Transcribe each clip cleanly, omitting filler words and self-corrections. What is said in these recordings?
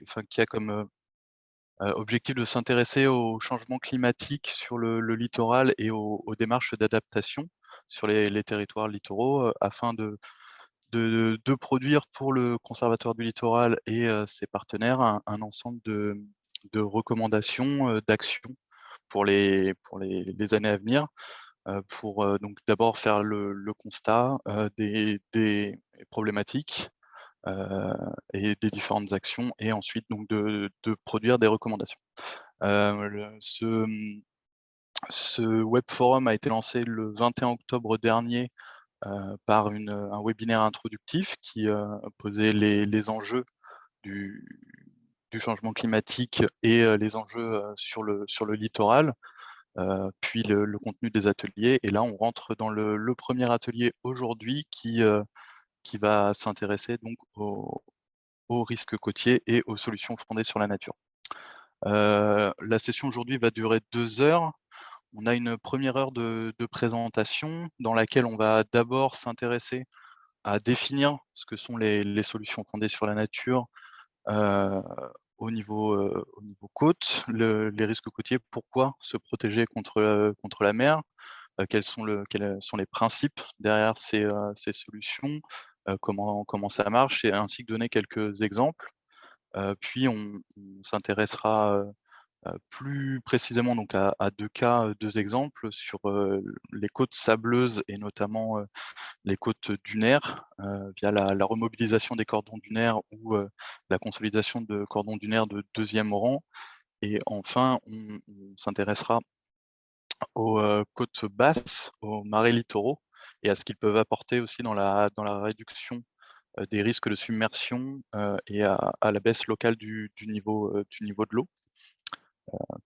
enfin, qui a comme objectif de s'intéresser au changement climatique sur le littoral et aux démarches d'adaptation sur les territoires littoraux, afin de produire pour le Conservatoire du littoral et ses partenaires un ensemble de recommandations, d'actions pour les années à venir, pour, donc d'abord faire le constat, des problématiques, et des différentes actions et ensuite donc de produire des recommandations. Ce web forum a été lancé le 21 octobre dernier, par un webinaire introductif qui, posait les enjeux du du changement climatique et les enjeux, sur le littoral, puis le contenu des ateliers et là on rentre dans le 1er atelier aujourd'hui qui va s'intéresser donc aux risques côtiers et aux solutions fondées sur la nature. La session aujourd'hui va durer 2 heures. On a une première heure de présentation dans laquelle on va d'abord s'intéresser à définir ce que sont les solutions fondées sur la nature, heu, au niveau côte, les risques côtiers, pourquoi se protéger contre la mer, quels sont les principes derrière ces solutions, comment ça marche et ainsi que donner quelques exemples. Puis on s'intéressera, plus précisément donc à 2 cas, 2 exemples sur, les côtes sableuses et notamment, les côtes dunaires, via la remobilisation des cordons dunaires ou, la consolidation de cordons dunaires de 2e rang et enfin on s'intéressera aux, côtes basses, aux marais littoraux et à ce qu'ils peuvent apporter aussi dans la réduction, des risques de submersion, et à la baisse locale du niveau de l'eau,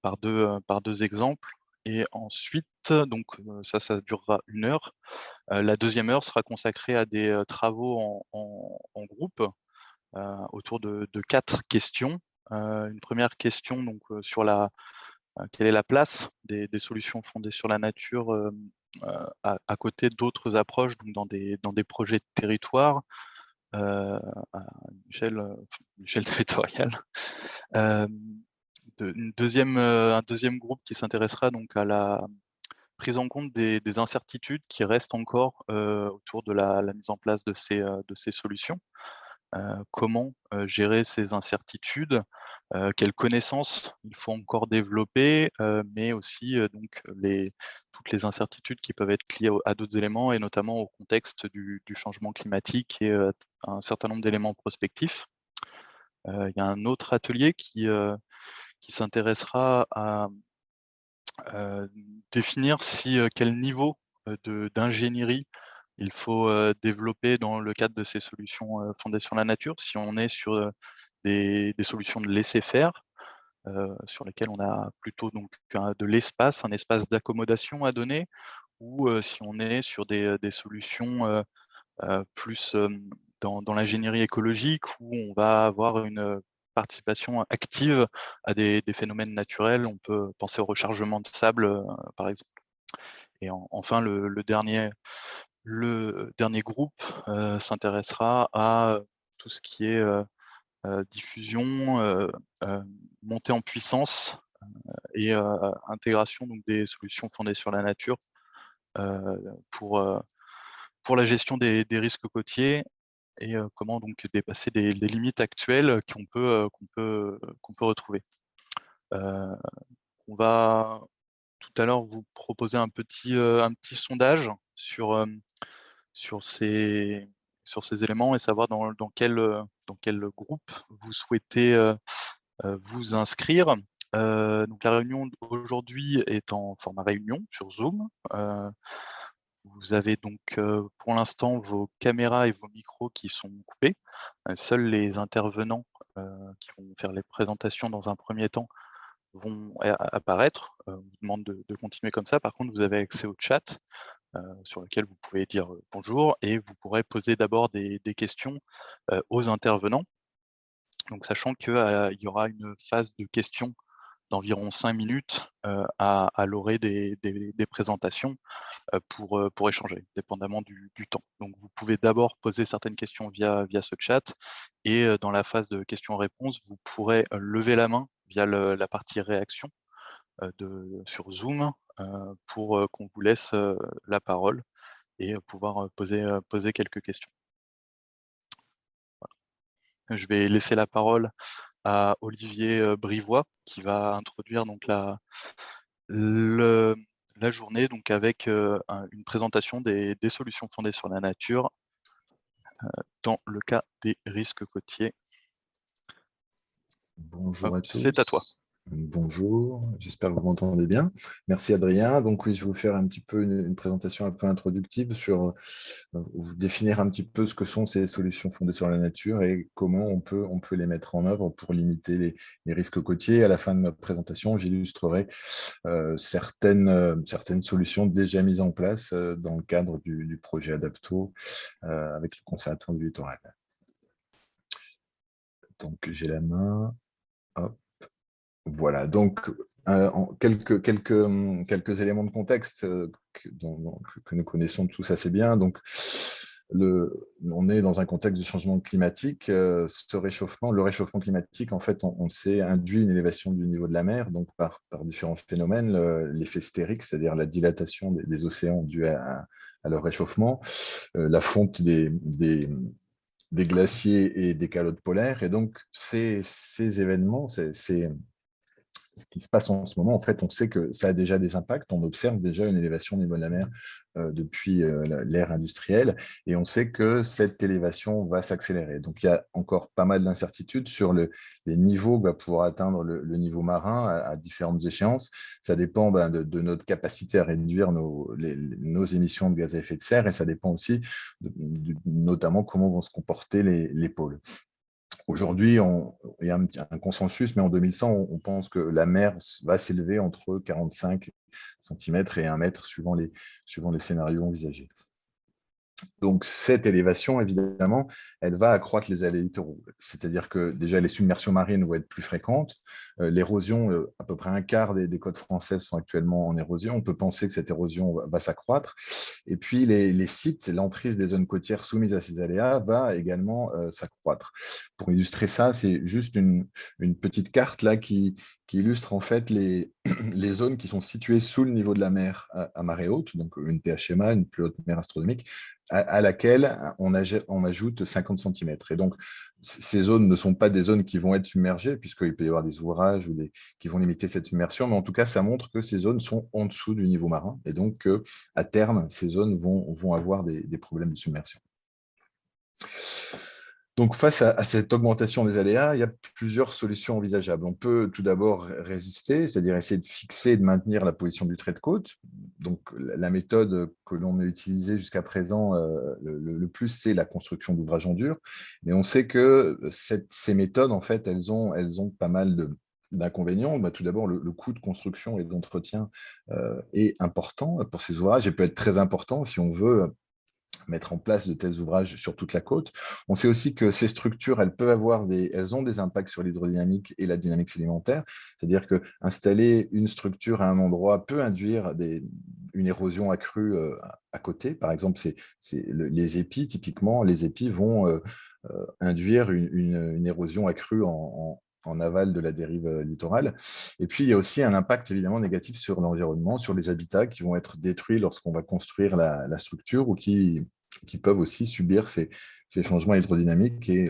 par deux exemples et ensuite donc ça durera 1 heure. La 2e heure sera consacrée à des, travaux en groupe, autour de 4 questions. Une première question donc sur quelle est la place des solutions fondées sur la nature, à côté d'autres approches, donc dans des projets de territoire, à une échelle territoriale. Hem, un deuxième groupe qui s'intéressera donc à la prise en compte des incertitudes qui restent encore, autour de la mise en place de ces solutions. Comment, gérer ces incertitudes? Quelles connaissances il faut encore développer? Mais aussi, donc toutes les incertitudes qui peuvent être liées à d'autres éléments et notamment au contexte du changement climatique et un certain nombre d'éléments prospectifs. Il y a un autre atelier qui s'intéressera à Heu, définir quel niveau, d'ingénierie il faut, développer dans le cadre de ces solutions, fondées sur la nature. Si on est sur, des solutions de laisser faire, sur lesquelles on a plutôt donc de l'espace, un espace d'accommodation à donner ou, si on est sur des solutions, plus, dans l'ingénierie écologique où on va avoir une, participation active à des phénomènes naturels. On peut penser au rechargement de sable, par exemple et enfin le dernier groupe, s'intéressera à, tout ce qui est, diffusion, montée en puissance et intégration donc des solutions fondées sur la nature, heu, pour, heu, pour la gestion des risques côtiers et comment donc dépasser les limites actuelles qu'on peut retrouver. Heu, on va tout à l'heure vous proposer un petit sondage sur ces éléments et savoir dans quel groupe vous souhaitez, vous inscrire. Donc la réunion d'aujourd'hui est en format réunion sur Zoom. Vous avez donc, pour l'instant vos caméras et vos micros qui sont coupés. Seuls les intervenants, qui vont faire les présentations dans un premier temps vont apparaître. On vous demande de continuer comme ça. Par contre, vous avez accès au chat, sur lequel vous pouvez dire, bonjour et vous pourrez poser d'abord des questions, aux intervenants. Donc sachant qu'il y aura une phase de questions d'environ 5 minutes à l'orée des présentations pour échanger, dépendamment du temps. Donc vous pouvez d'abord poser certaines questions via ce chat et dans la phase de questions-réponses, vous pourrez lever la main via la partie réaction sur Zoom pour qu'on vous laisse la parole et pouvoir poser quelques questions. Je vais laisser la parole à Olivier Brivois qui va introduire donc le la journée donc avec une présentation des solutions fondées sur la nature dans le cas des risques côtiers. Bonjour à C'est à toi. tous. Bonjour, j'espère que vous m'entendez bien. Merci Adrien. Donc oui, je vais vous faire un petit peu une présentation un peu introductive sur vous définir un petit peu ce que sont ces solutions fondées sur la nature et comment on peut les mettre en œuvre pour limiter les risques côtiers. À la fin de ma présentation, j'illustrerai certaines solutions déjà mises en place dans le cadre du projet Adapto avec le Conservatoire du Littoral. Donc j'ai la main. Hop. Voilà, donc quelques éléments de contexte que nous connaissons tous assez bien. Donc, on est dans un contexte de changement climatique. Le réchauffement climatique, en fait, on sait, induit une élévation du niveau de la mer, donc par différents phénomènes, l'effet stérique, c'est-à-dire la dilatation des océans due à leur réchauffement, la fonte des glaciers et des calottes polaires. Et donc, ces événements, ce qui se passe en ce moment, en fait, on sait que ça a déjà des impacts. On observe déjà une élévation au niveau de la mer depuis l'ère industrielle et on sait que cette élévation va s'accélérer. Donc, il y a encore pas mal d'incertitudes sur les niveaux que va pouvoir atteindre le niveau marin à différentes échéances. Ça dépend de notre capacité à réduire nos émissions de gaz à effet de serre et ça dépend aussi notamment comment vont se comporter les pôles. Aujourd'hui, il y a un consensus, mais en 2100, on pense que la mer va s'élever entre 45 cm et 1 mètre suivant les scénarios envisagés. Donc, cette élévation, évidemment, elle va accroître les allées littoraux. C'est-à-dire que déjà, les submersions marines vont être plus fréquentes. L'érosion, à peu près un quart des côtes françaises sont actuellement en érosion. On peut penser que cette érosion va s'accroître. Et puis, les sites, l'emprise des zones côtières soumises à ces aléas va également s'accroître. Pour illustrer ça, c'est juste une petite carte là qui illustre en fait les zones qui sont situées sous le niveau de la mer à marée haute, donc une PHMA, une plus haute mer astronomique, à laquelle on ajoute 50 cm. Et donc, ces zones ne sont pas des zones qui vont être submergées, puisqu'il peut y avoir des ouvrages qui vont limiter cette submersion, mais en tout cas, ça montre que ces zones sont en dessous du niveau marin, et donc à terme, ces zones vont avoir des problèmes de submersion. Donc, face à cette augmentation des aléas, il y a plusieurs solutions envisageables. On peut tout d'abord résister, c'est-à-dire essayer de fixer et de maintenir la position du trait de côte. Donc, la méthode que l'on a utilisée jusqu'à présent le plus, c'est la construction d'ouvrages en dur. Mais on sait que ces méthodes, en fait, elles ont pas mal d'inconvénients. Tout d'abord, le coût de construction et d'entretien est important pour ces ouvrages et peut être très important si on veut mettre en place de tels ouvrages sur toute la côte. On sait aussi que ces structures, elles ont des impacts sur l'hydrodynamique et la dynamique sédimentaire, c'est-à-dire qu'installer une structure à un endroit peut induire une érosion accrue à côté. Par exemple, les épis, typiquement, les épis vont induire une érosion accrue en aval de la dérive littorale. Et puis, il y a aussi un impact évidemment négatif sur l'environnement, sur les habitats qui vont être détruits lorsqu'on va construire la structure ou qui peuvent aussi subir ces changements hydrodynamiques et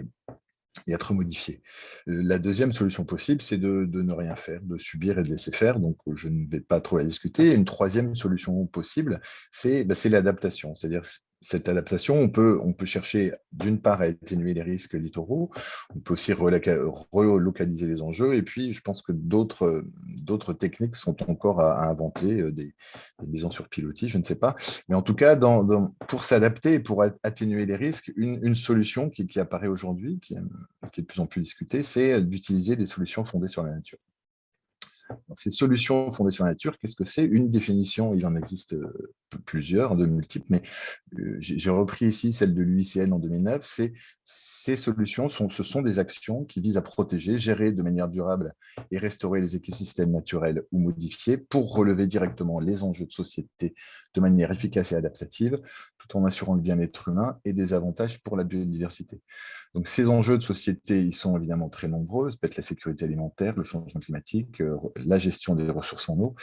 être modifiés. La deuxième solution possible, c'est de ne rien faire, de subir et de laisser faire. Donc, je ne vais pas trop la discuter. Une troisième solution possible, c'est l'adaptation. C'est-à-dire cette adaptation, on peut chercher d'une part à atténuer les risques littoraux, on peut aussi relocaliser les enjeux, et puis je pense que d'autres techniques sont encore à inventer, des maisons sur pilotis, je ne sais pas. Mais en tout cas, pour s'adapter et pour atténuer les risques, une solution qui apparaît aujourd'hui, qui est de plus en plus discutée, c'est d'utiliser des solutions fondées sur la nature. Donc, ces solutions fondées sur la nature, qu'est-ce que c'est? Une définition, il en existe plusieurs, de multiples, mais j'ai repris ici celle de l'UICN en 2009, ces solutions, ce sont des actions qui visent à protéger, gérer de manière durable et restaurer les écosystèmes naturels ou modifiés pour relever directement les enjeux de société de manière efficace et adaptative, tout en assurant le bien-être humain et des avantages pour la biodiversité. Donc, ces enjeux de société, ils sont évidemment très nombreux. Ça peut être la sécurité alimentaire, le changement climatique, la gestion des ressources en eau.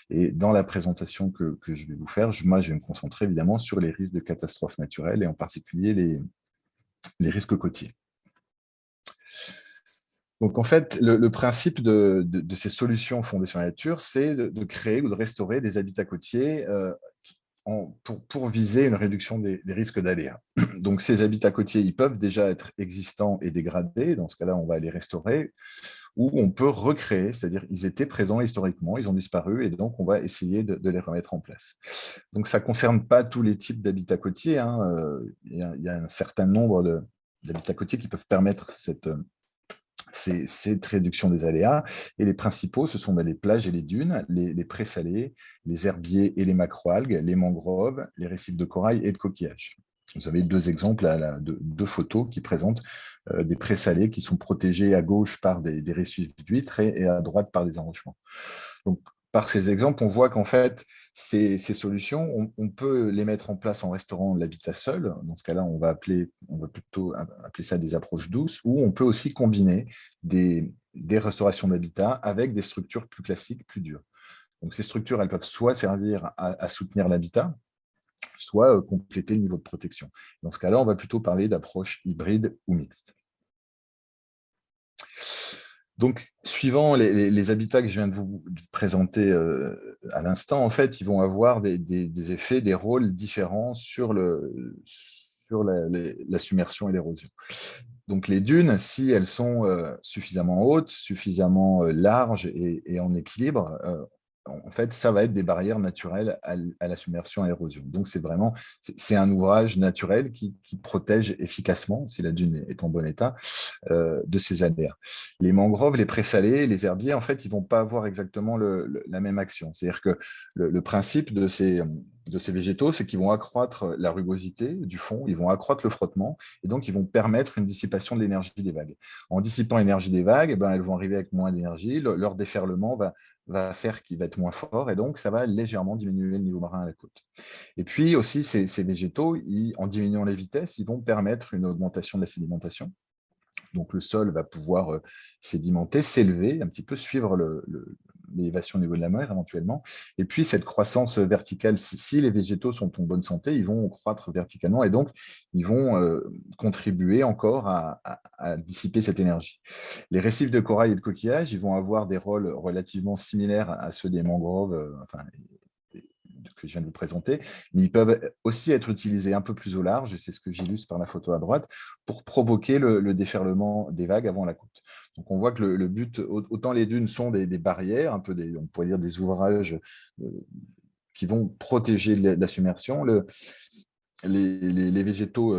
Et dans la présentation que je vais vous faire, moi, je vais me concentrer évidemment sur les risques de catastrophes naturelles et en particulier les risques côtiers. Donc, en fait, le principe de ces solutions fondées sur la nature, c'est de créer ou de restaurer des habitats côtiers pour viser une réduction des risques d'aléas. Donc, ces habitats côtiers, ils peuvent déjà être existants et dégradés. Dans ce cas-là, on va les restaurer. Ou on peut recréer, c'est-à-dire ils étaient présents historiquement, ils ont disparu, et donc on va essayer de les remettre en place. Donc, ça ne concerne pas tous les types d'habitats côtiers. Il y a un certain nombre d'habitats côtiers qui peuvent permettre cette réduction des aléas. Et les principaux, ce sont les plages et les dunes, les prés salés, les herbiers et les macroalgues, les mangroves, les récifs de corail et de coquillages. Vous avez deux exemples, deux photos qui présentent des prés salés qui sont protégés à gauche par des récifs d'huîtres et à droite par des enrochements. Donc, par ces exemples, on voit qu'en fait, ces solutions, on peut les mettre en place en restaurant l'habitat seul. Dans ce cas-là, on va plutôt appeler ça des approches douces, ou on peut aussi combiner des restaurations d'habitat avec des structures plus classiques, plus dures. Donc, ces structures, elles peuvent soit servir à soutenir l'habitat, soit compléter le niveau de protection. Dans ce cas-là, on va plutôt parler d'approches hybrides ou mixtes. Donc, suivant les habitats que je viens de vous présenter à l'instant, en fait, ils vont avoir des effets, des rôles différents sur la submersion et l'érosion. Donc, les dunes, si elles sont suffisamment hautes, suffisamment larges et en équilibre, en fait, ça va être des barrières naturelles à la submersion et à l'érosion. Donc, c'est un ouvrage naturel qui protège efficacement, si la dune est en bon état, de ces aléas. Les mangroves, les prés salés, les herbiers, en fait, ils ne vont pas avoir exactement la même action. C'est-à-dire que le principe de ces végétaux, c'est qu'ils vont accroître la rugosité du fond, ils vont accroître le frottement, et donc ils vont permettre une dissipation de l'énergie des vagues. En dissipant l'énergie des vagues, elles vont arriver avec moins d'énergie, leur déferlement va faire qu'il va être moins fort, et donc ça va légèrement diminuer le niveau marin à la côte. Et puis aussi, ces végétaux, en diminuant les vitesses, ils vont permettre une augmentation de la sédimentation. Donc, le sol va pouvoir sédimenter, s'élever, un petit peu suivre l'élévation au niveau de la mer éventuellement. Et puis, cette croissance verticale, si les végétaux sont en bonne santé, ils vont croître verticalement et donc ils vont contribuer encore à dissiper cette énergie. Les récifs de corail et de coquillage, ils vont avoir des rôles relativement similaires à ceux des mangroves, que je viens de vous présenter, mais ils peuvent aussi être utilisés un peu plus au large, et c'est ce que j'illustre par la photo à droite, pour provoquer le déferlement des vagues avant la côte. Donc on voit que le but, autant les dunes sont des barrières, on pourrait dire des ouvrages qui vont protéger la submersion, les végétaux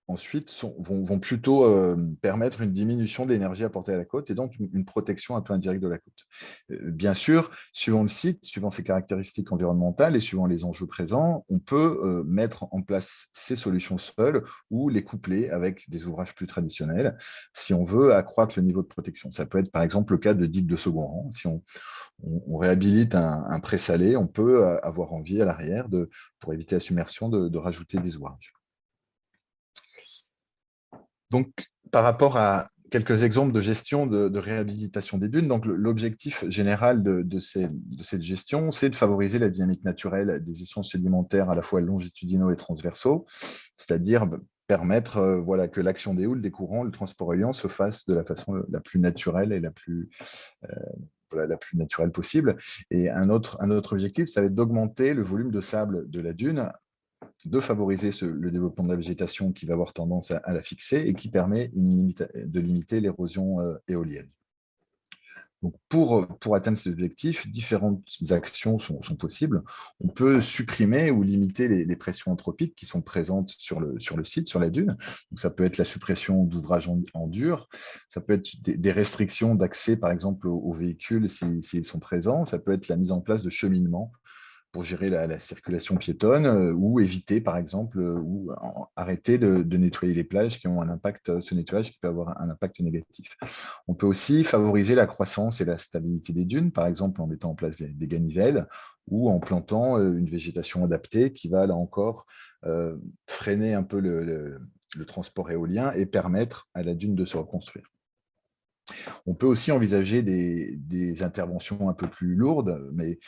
ensuite vont plutôt permettre une diminution de l'énergie apportée à la côte et donc une protection un peu indirecte de la côte. Bien sûr, suivant le site, suivant ses caractéristiques environnementales et suivant les enjeux présents, on peut mettre en place ces solutions seules ou les coupler avec des ouvrages plus traditionnels si on veut accroître le niveau de protection. Ça peut être par exemple le cas de digues de second rang. Si on réhabilite un pré salé, on peut avoir envie à l'arrière, pour éviter la submersion, de rajouter des ouvrages. Donc, par rapport à quelques exemples de gestion de réhabilitation des dunes, donc l'objectif général de cette gestion, c'est de favoriser la dynamique naturelle des échanges sédimentaires à la fois longitudinaux et transversaux, c'est-à-dire permettre que l'action des houles, des courants, le transport éolien se fasse de la façon la plus naturelle et la plus naturelle possible. Et un autre objectif, ça va être d'augmenter le volume de sable de la dune, de favoriser le développement de la végétation qui va avoir tendance à la fixer et qui permet de limiter l'érosion éolienne. Donc pour atteindre ces objectifs, différentes actions sont possibles. On peut supprimer ou limiter les pressions anthropiques qui sont présentes sur le site, sur la dune. Donc ça peut être la suppression d'ouvrages en dur, ça peut être des restrictions d'accès, par exemple, aux véhicules s'ils sont présents, ça peut être la mise en place de cheminements pour gérer la circulation piétonne ou éviter, par exemple, ou arrêter de nettoyer les plages qui ont un impact, ce nettoyage qui peut avoir un impact négatif. On peut aussi favoriser la croissance et la stabilité des dunes, par exemple en mettant en place des ganivelles ou en plantant une végétation adaptée qui va, là encore, freiner un peu le transport éolien et permettre à la dune de se reconstruire. On peut aussi envisager des interventions un peu plus lourdes, mais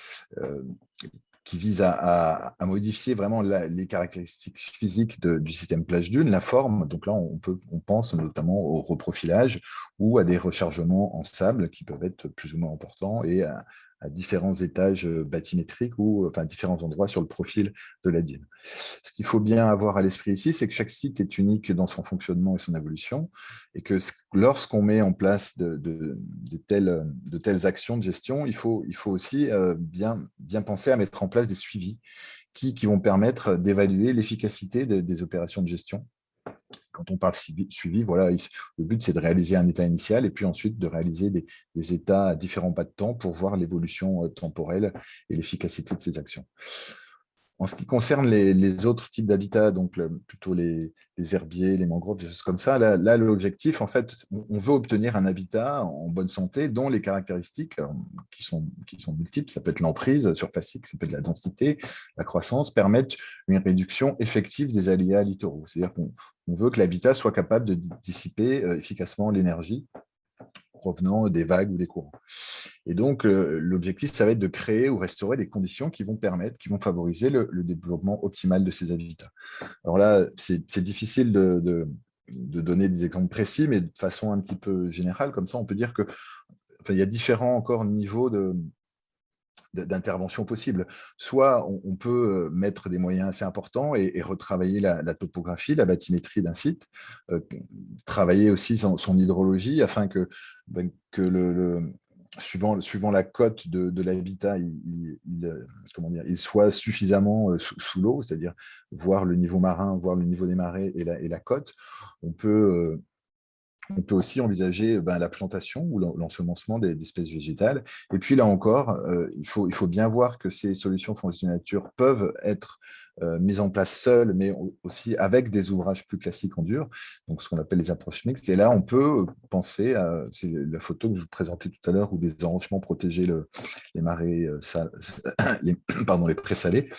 qui visent à modifier vraiment les caractéristiques physiques du système plage-dune, la forme. Donc là, on pense notamment au reprofilage ou à des rechargements en sable qui peuvent être plus ou moins importants et à différents étages bathymétriques ou enfin différents endroits sur le profil de la dune. Ce qu'il faut bien avoir à l'esprit ici, c'est que chaque site est unique dans son fonctionnement et son évolution, et que lorsqu'on met en place de telles actions de gestion, il faut aussi bien penser à mettre en place des suivis qui vont permettre d'évaluer l'efficacité des opérations de gestion. Quand on parle suivi, voilà, le but, c'est de réaliser un état initial et puis ensuite de réaliser des états à différents pas de temps pour voir l'évolution temporelle et l'efficacité de ces actions. En ce qui concerne les autres types d'habitats, donc plutôt les herbiers, les mangroves, des choses comme ça, là l'objectif, en fait, on veut obtenir un habitat en bonne santé dont les caractéristiques qui sont multiples, ça peut être l'emprise surfacique, ça peut être la densité, la croissance, permettent une réduction effective des aléas littoraux. C'est-à-dire qu'on veut que l'habitat soit capable de dissiper efficacement l'énergie provenant des vagues ou des courants. Et donc, l'objectif, ça va être de créer ou restaurer des conditions qui vont favoriser le développement optimal de ces habitats. Alors là, c'est difficile de donner des exemples précis, mais de façon un petit peu générale, comme ça, on peut dire que, enfin, il y a différents encore niveaux d'intervention possible. Soit on peut mettre des moyens assez importants et retravailler la topographie, la bathymétrie d'un site, travailler aussi son hydrologie afin que suivant la cote de l'habitat, il soit suffisamment sous l'eau, c'est-à-dire voir le niveau marin, voir le niveau des marées et la cote. On peut aussi envisager la plantation ou l'ensemencement d'espèces végétales. Et puis là encore, il faut bien voir que ces solutions fondation nature peuvent être mises en place seules, mais aussi avec des ouvrages plus classiques en dur, donc ce qu'on appelle les approches mixtes. Et là, on peut penser à c'est la photo que je vous présentais tout à l'heure, où des enrochements protégeaient les marées, les présalés.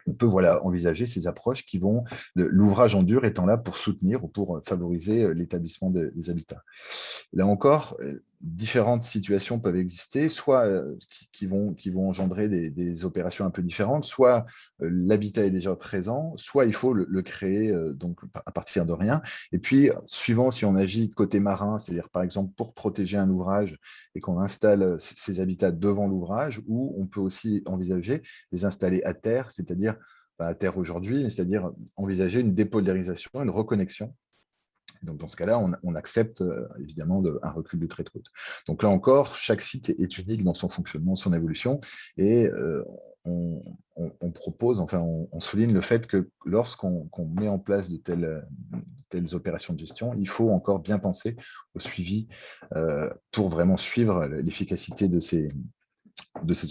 On peut envisager ces approches qui vont, l'ouvrage en dur étant là pour soutenir ou pour favoriser l'établissement des habitats. Là encore, différentes situations peuvent exister, soit qui vont engendrer des opérations un peu différentes, soit l'habitat est déjà présent, soit il faut le créer donc à partir de rien. Et puis, suivant si on agit côté marin, c'est-à-dire par exemple pour protéger un ouvrage et qu'on installe ces habitats devant l'ouvrage, ou on peut aussi envisager les installer à terre, c'est-à-dire à terre aujourd'hui, c'est-à-dire envisager une dépolarisation, une reconnexion. Donc, dans ce cas-là, on accepte évidemment un recul du trait de côte. Donc là encore, chaque site est unique dans son fonctionnement, son évolution, et on propose, enfin, on souligne le fait que lorsqu'on met en place de telles opérations de gestion, il faut encore bien penser au suivi pour vraiment suivre l'efficacité de ces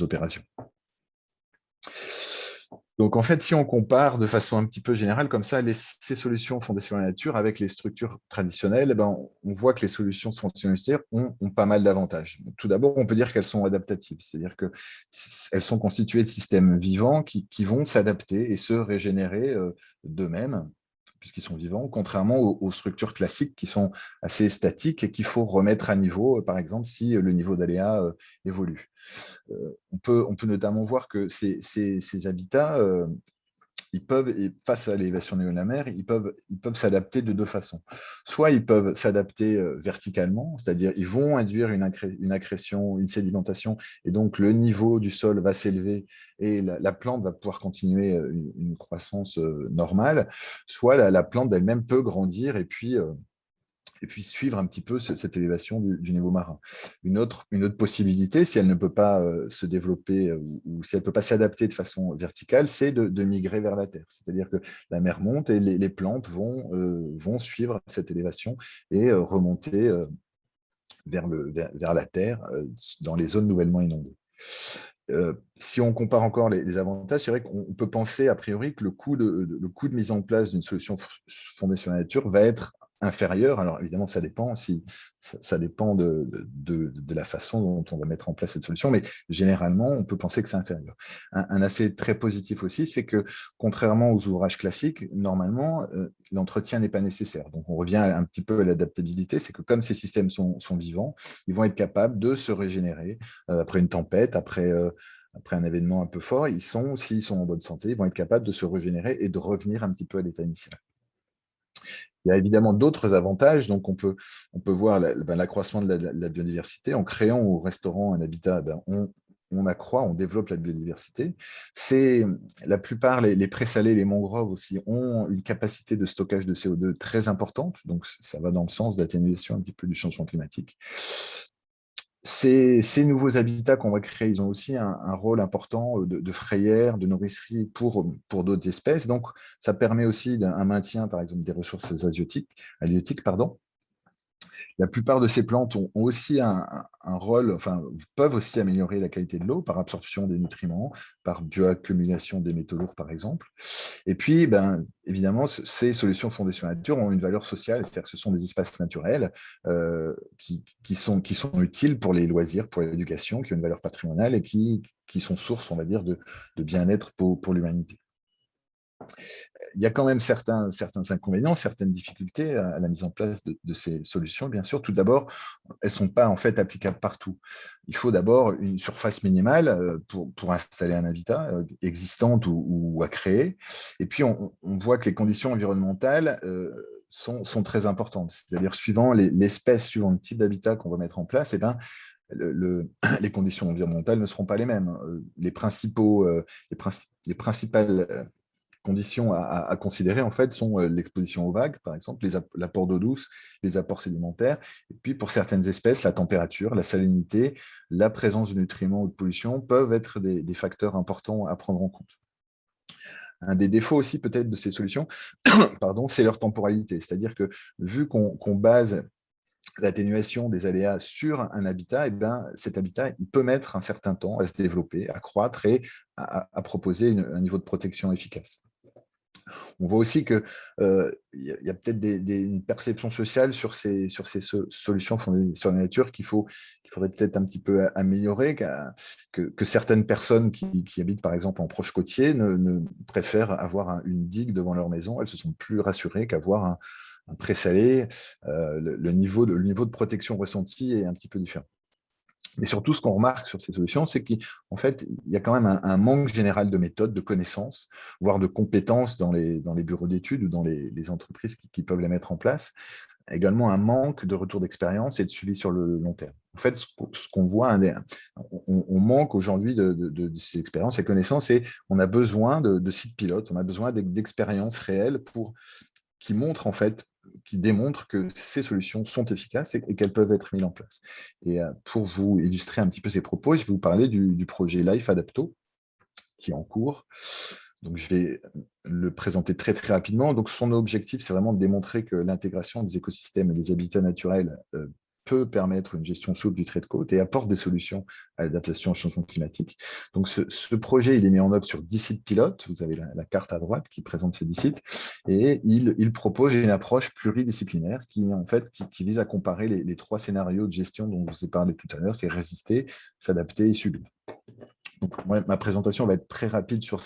opérations. Donc, en fait, si on compare de façon un petit peu générale, comme ça, ces solutions fondées sur la nature avec les structures traditionnelles, on voit que les solutions fonctionnelles ont pas mal d'avantages. Tout d'abord, on peut dire qu'elles sont adaptatives, c'est-à-dire qu'elles sont constituées de systèmes vivants qui vont s'adapter et se régénérer d'eux-mêmes, puisqu'ils sont vivants, contrairement aux structures classiques qui sont assez statiques et qu'il faut remettre à niveau, par exemple, si le niveau d'aléa évolue. On peut notamment voir que ces habitats, face à l'élévation de la mer, ils peuvent s'adapter de deux façons. Soit ils peuvent s'adapter verticalement, c'est-à-dire ils vont induire une accrétion, une sédimentation, et donc le niveau du sol va s'élever et la plante va pouvoir continuer une croissance normale. Soit la plante d'elle-même peut grandir et puis suivre un petit peu cette élévation du niveau marin. Une autre possibilité, si elle ne peut pas se développer ou si elle ne peut pas s'adapter de façon verticale, c'est de migrer vers la terre. C'est-à-dire que la mer monte et les plantes vont suivre cette élévation et remonter vers la terre dans les zones nouvellement inondées. Si on compare encore les avantages, c'est vrai qu'on peut penser a priori que le coût de mise en place d'une solution fondée sur la nature va être inférieur. Alors évidemment, ça dépend, ça dépend de la façon dont on va mettre en place cette solution, mais généralement, on peut penser que c'est inférieur. Un aspect très positif aussi, c'est que contrairement aux ouvrages classiques, normalement, l'entretien n'est pas nécessaire. Donc on revient un petit peu à l'adaptabilité, c'est que comme ces systèmes sont vivants, ils vont être capables de se régénérer après une tempête, après un événement un peu fort, s'ils sont en bonne santé, ils vont être capables de se régénérer et de revenir un petit peu à l'état initial. Il y a évidemment d'autres avantages. Donc, on peut voir l'accroissement de la biodiversité. En créant ou restaurant un habitat, on accroît, on développe la biodiversité. La plupart, les présalés, les mangroves aussi, ont une capacité de stockage de CO2 très importante. Donc, ça va dans le sens d'atténuation un petit peu du changement climatique. Ces nouveaux habitats qu'on va créer, ils ont aussi un rôle important de frayère, de nourricerie pour d'autres espèces. Donc, ça permet aussi un maintien, par exemple, des ressources halieutiques, pardon. La plupart de ces plantes ont aussi un rôle, enfin, peuvent aussi améliorer la qualité de l'eau par absorption des nutriments, par bioaccumulation des métaux lourds, par exemple. Et puis, évidemment, ces solutions fondées sur la nature ont une valeur sociale, c'est-à-dire que ce sont des espaces naturels qui sont utiles pour les loisirs, pour l'éducation, qui ont une valeur patrimoniale et qui sont source, on va dire, de bien-être pour l'humanité. Il y a quand même certains inconvénients, certaines difficultés à la mise en place de ces solutions, bien sûr. Tout d'abord, elles ne sont pas en fait applicables partout. Il faut d'abord une surface minimale pour installer un habitat existante ou à créer. Et puis, on voit que les conditions environnementales sont très importantes. C'est-à-dire, suivant l'espèce, suivant le type d'habitat qu'on va mettre en place, les conditions environnementales ne seront pas les mêmes. Les principales conditions à considérer, en fait, sont l'exposition aux vagues, par exemple, l'apport d'eau douce, les apports sédimentaires, et puis pour certaines espèces, la température, la salinité, la présence de nutriments ou de pollution peuvent être des facteurs importants à prendre en compte. Un des défauts aussi peut-être de ces solutions, pardon, c'est leur temporalité, c'est-à-dire que vu qu'on base l'atténuation des aléas sur un habitat, cet habitat il peut mettre un certain temps à se développer, à croître et à proposer un niveau de protection efficace. On voit aussi qu'il y a peut-être une perception sociale sur ces solutions fondées sur la nature qu'il faudrait peut-être un petit peu améliorer, que certaines personnes qui habitent par exemple en proche côtier ne préfèrent avoir une digue devant leur maison. Elles se sont plus rassurées qu'avoir un présalé. Le niveau de protection ressenti est un petit peu différent. Mais surtout, ce qu'on remarque sur ces solutions, c'est qu'en fait, il y a quand même un manque général de méthodes, de connaissances, voire de compétences dans les bureaux d'études ou dans les entreprises qui peuvent les mettre en place. Également, un manque de retour d'expérience et de suivi sur le long terme. En fait, ce qu'on voit, on manque aujourd'hui de ces expériences et connaissances et on a besoin de sites pilotes, on a besoin d'expériences réelles qui montrent en fait, qui démontrent que ces solutions sont efficaces et qu'elles peuvent être mises en place. Et pour vous illustrer un petit peu ces propos, je vais vous parler du projet Life Adapto, qui est en cours. Donc, je vais le présenter très, très rapidement. Donc, son objectif, c'est vraiment de démontrer que l'intégration des écosystèmes et des habitats naturels peut permettre une gestion souple du trait de côte et apporte des solutions à l'adaptation au changement climatique. Donc, ce projet, il est mis en œuvre sur 10 sites pilotes. Vous avez la carte à droite qui présente ces 10 sites. Et il propose une approche pluridisciplinaire qui vise à comparer les 3 scénarios de gestion dont je vous ai parlé tout à l'heure, c'est résister, s'adapter et subir. Donc, ma présentation va être très rapide sur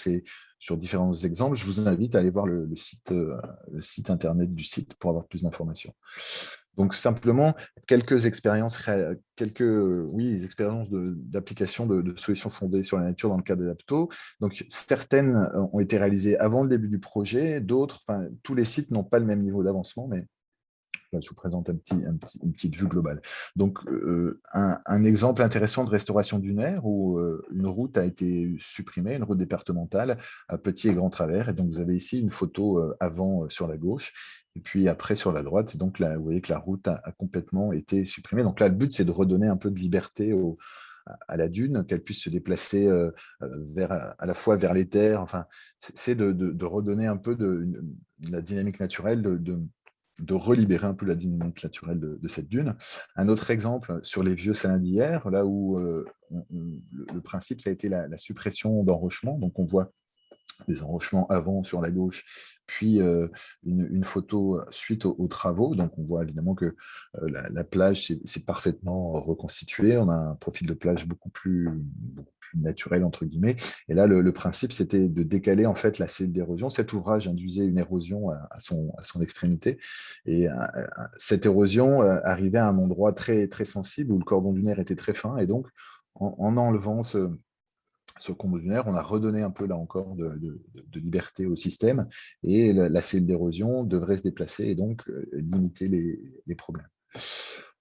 différents exemples. Je vous invite à aller voir le site internet du site pour avoir plus d'informations. Donc, simplement, quelques expériences d'application de solutions fondées sur la nature dans le cadre d'Adapto. Donc, certaines ont été réalisées avant le début du projet, d'autres, tous les sites n'ont pas le même niveau d'avancement, mais là, je vous présente une petite vue globale. Donc, un exemple intéressant de restauration dunaire où une route a été supprimée, une route départementale à petit et grand travers. Et donc, vous avez ici une photo avant sur la gauche et puis après sur la droite. Et donc, là, vous voyez que la route a complètement été supprimée. Donc là, le but, c'est de redonner un peu de liberté à la dune, qu'elle puisse se déplacer à la fois vers les terres. Enfin, c'est de redonner un peu de la dynamique naturelle de relibérer un peu la dynamique naturelle de cette dune. Un autre exemple sur les vieux salins d'hier, là où le principe, ça a été la suppression d'enrochements. Donc on voit des enrochements avant sur la gauche, puis une photo suite aux travaux. Donc on voit évidemment que la plage s'est parfaitement reconstituée. On a un profil de plage beaucoup plus naturel, entre guillemets. Et là, le principe, c'était de décaler en fait la cellule d'érosion. Cet ouvrage induisait une érosion à son extrémité. Et cette érosion arrivait à un endroit très, très sensible où le cordon dunaire était très fin. Et donc, en enlevant ce combo dunaire, on a redonné un peu, là encore, de liberté au système et la cellule d'érosion devrait se déplacer et donc limiter les problèmes.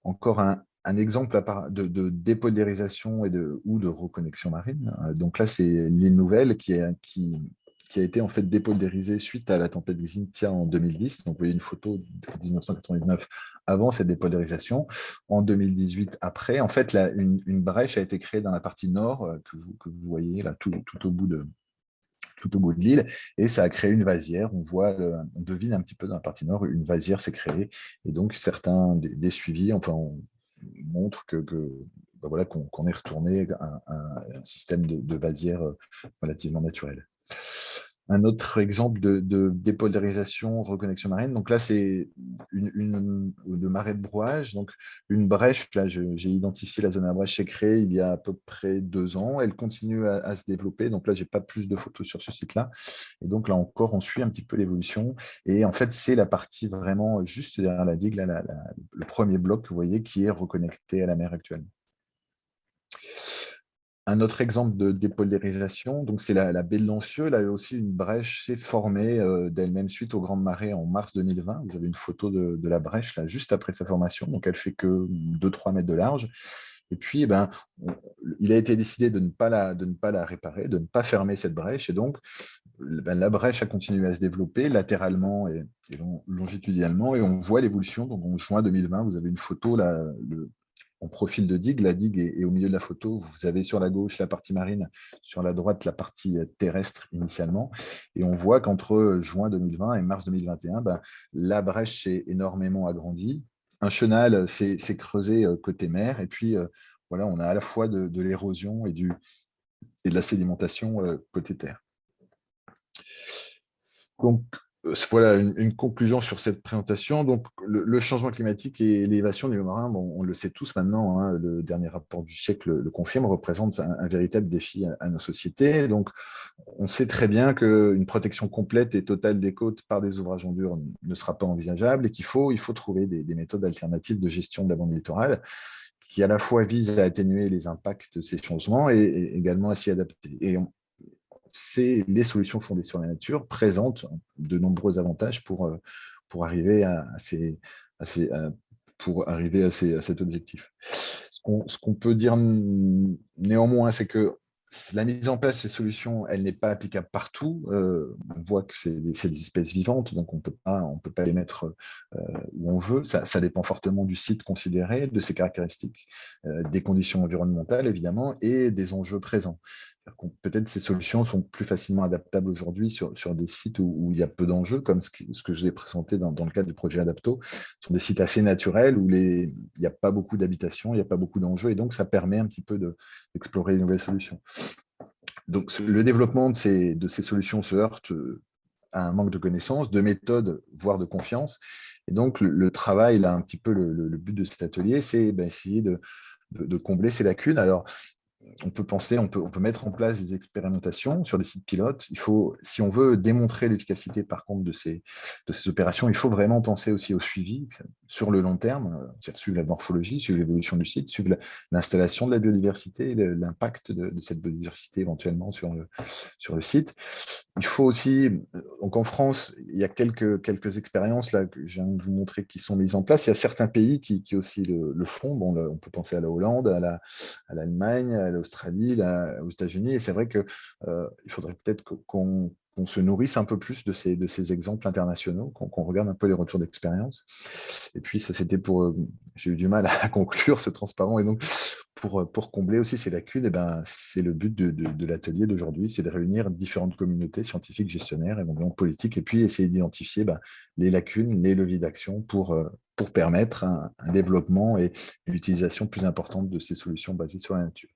Encore un exemple de dépolluérisation ou de reconnexion marine. Donc là, c'est l'île Nouvelle qui a été en fait dépolluérisée suite à la tempête Xynthia en 2010. Donc vous voyez une photo de 1999 avant cette dépolluérisation. En 2018, après, en fait, là, une brèche a été créée dans la partie nord que vous voyez là tout au bout de l'île, et ça a créé une vasière. On devine un petit peu dans la partie nord, une vasière s'est créée, et donc certains des suivis, enfin, on montre voilà, qu'on est retourné à un système de vasière relativement naturel. Un autre exemple de dépolarisation, reconnexion marine. Donc là, c'est de marée de brouage. Donc une brèche, là, j'ai identifié la zone à brèche, s'est créée il y a à peu près 2 ans. Elle continue à se développer. Donc là, je n'ai pas plus de photos sur ce site-là. Et donc là encore, on suit un petit peu l'évolution. Et en fait, c'est la partie vraiment juste derrière la digue, là, le premier bloc que vous voyez qui est reconnecté à la mer actuellement. Un autre exemple de dépolarisation, donc c'est la baie de Lancieux. Là aussi, une brèche s'est formée d'elle-même suite aux grandes marées en mars 2020. Vous avez une photo de la brèche là, juste après sa formation. Donc, elle fait que 2-3 mètres de large. Et puis, il a été décidé de ne pas la réparer, de ne pas fermer cette brèche. Et donc, la brèche a continué à se développer latéralement et longitudinalement. Et on voit l'évolution. Donc, en juin 2020, vous avez une photo là, en profil de digue. La digue est au milieu de la photo. Vous avez sur la gauche la partie marine, sur la droite la partie terrestre initialement. Et on voit qu'entre juin 2020 et mars 2021, la brèche s'est énormément agrandie. Un chenal s'est creusé côté mer. Et puis, voilà, on a à la fois de l'érosion et de la sédimentation côté terre. Donc, voilà une conclusion sur cette présentation. Donc, le changement climatique et l'élévation du niveau marin, on le sait tous maintenant, hein, le dernier rapport du siècle le confirme, représente un véritable défi à nos sociétés. Donc, on sait très bien qu'une protection complète et totale des côtes par des ouvrages en dur ne sera pas envisageable et qu'il faut trouver des méthodes alternatives de gestion de la bande littorale qui à la fois visent à atténuer les impacts de ces changements et également à s'y adapter. Et les solutions fondées sur la nature présentent de nombreux avantages pour arriver à cet objectif. Ce qu'on peut dire néanmoins, c'est que la mise en place de ces solutions, elle n'est pas applicable partout. On voit que c'est des espèces vivantes, donc on peut pas les mettre où on veut. Ça dépend fortement du site considéré, de ses caractéristiques, des conditions environnementales, évidemment, et des enjeux présents. Peut-être ces solutions sont plus facilement adaptables aujourd'hui sur des sites où il y a peu d'enjeux, comme ce que je vous ai présenté dans le cadre du projet Adapto. Ce sont des sites assez naturels où il n'y a pas beaucoup d'habitations, il n'y a pas beaucoup d'enjeux, et donc ça permet un petit peu d'explorer de nouvelles solutions. Donc le développement de ces solutions se heurte à un manque de connaissances, de méthodes, voire de confiance. Et donc le travail, là, un petit peu le but de cet atelier, c'est essayer de combler ces lacunes. Alors, on peut mettre en place des expérimentations sur des sites pilotes. Si on veut démontrer l'efficacité, par contre, de ces opérations, il faut vraiment penser aussi au suivi sur le long terme, c'est-à-dire suivre la morphologie, suivre l'évolution du site, suivre l'installation de la biodiversité, l'impact de cette biodiversité éventuellement sur le site. Il faut aussi, donc en France, il y a quelques expériences là que je viens de vous montrer qui sont mises en place. Il y a certains pays qui aussi le font. Bon, on peut penser à la Hollande, à l'Allemagne, à l'Australie, aux États-Unis. Et c'est vrai qu'il faudrait peut-être qu'on se nourrisse un peu plus de ces exemples internationaux, qu'on regarde un peu les retours d'expérience. Et puis, ça, c'était j'ai eu du mal à conclure ce transparent. Et donc, pour combler aussi ces lacunes, eh ben, c'est le but de l'atelier d'aujourd'hui, c'est de réunir différentes communautés scientifiques, gestionnaires et donc politiques, et puis essayer d'identifier les lacunes, les leviers d'action pour permettre un développement et une utilisation plus importante de ces solutions basées sur la nature.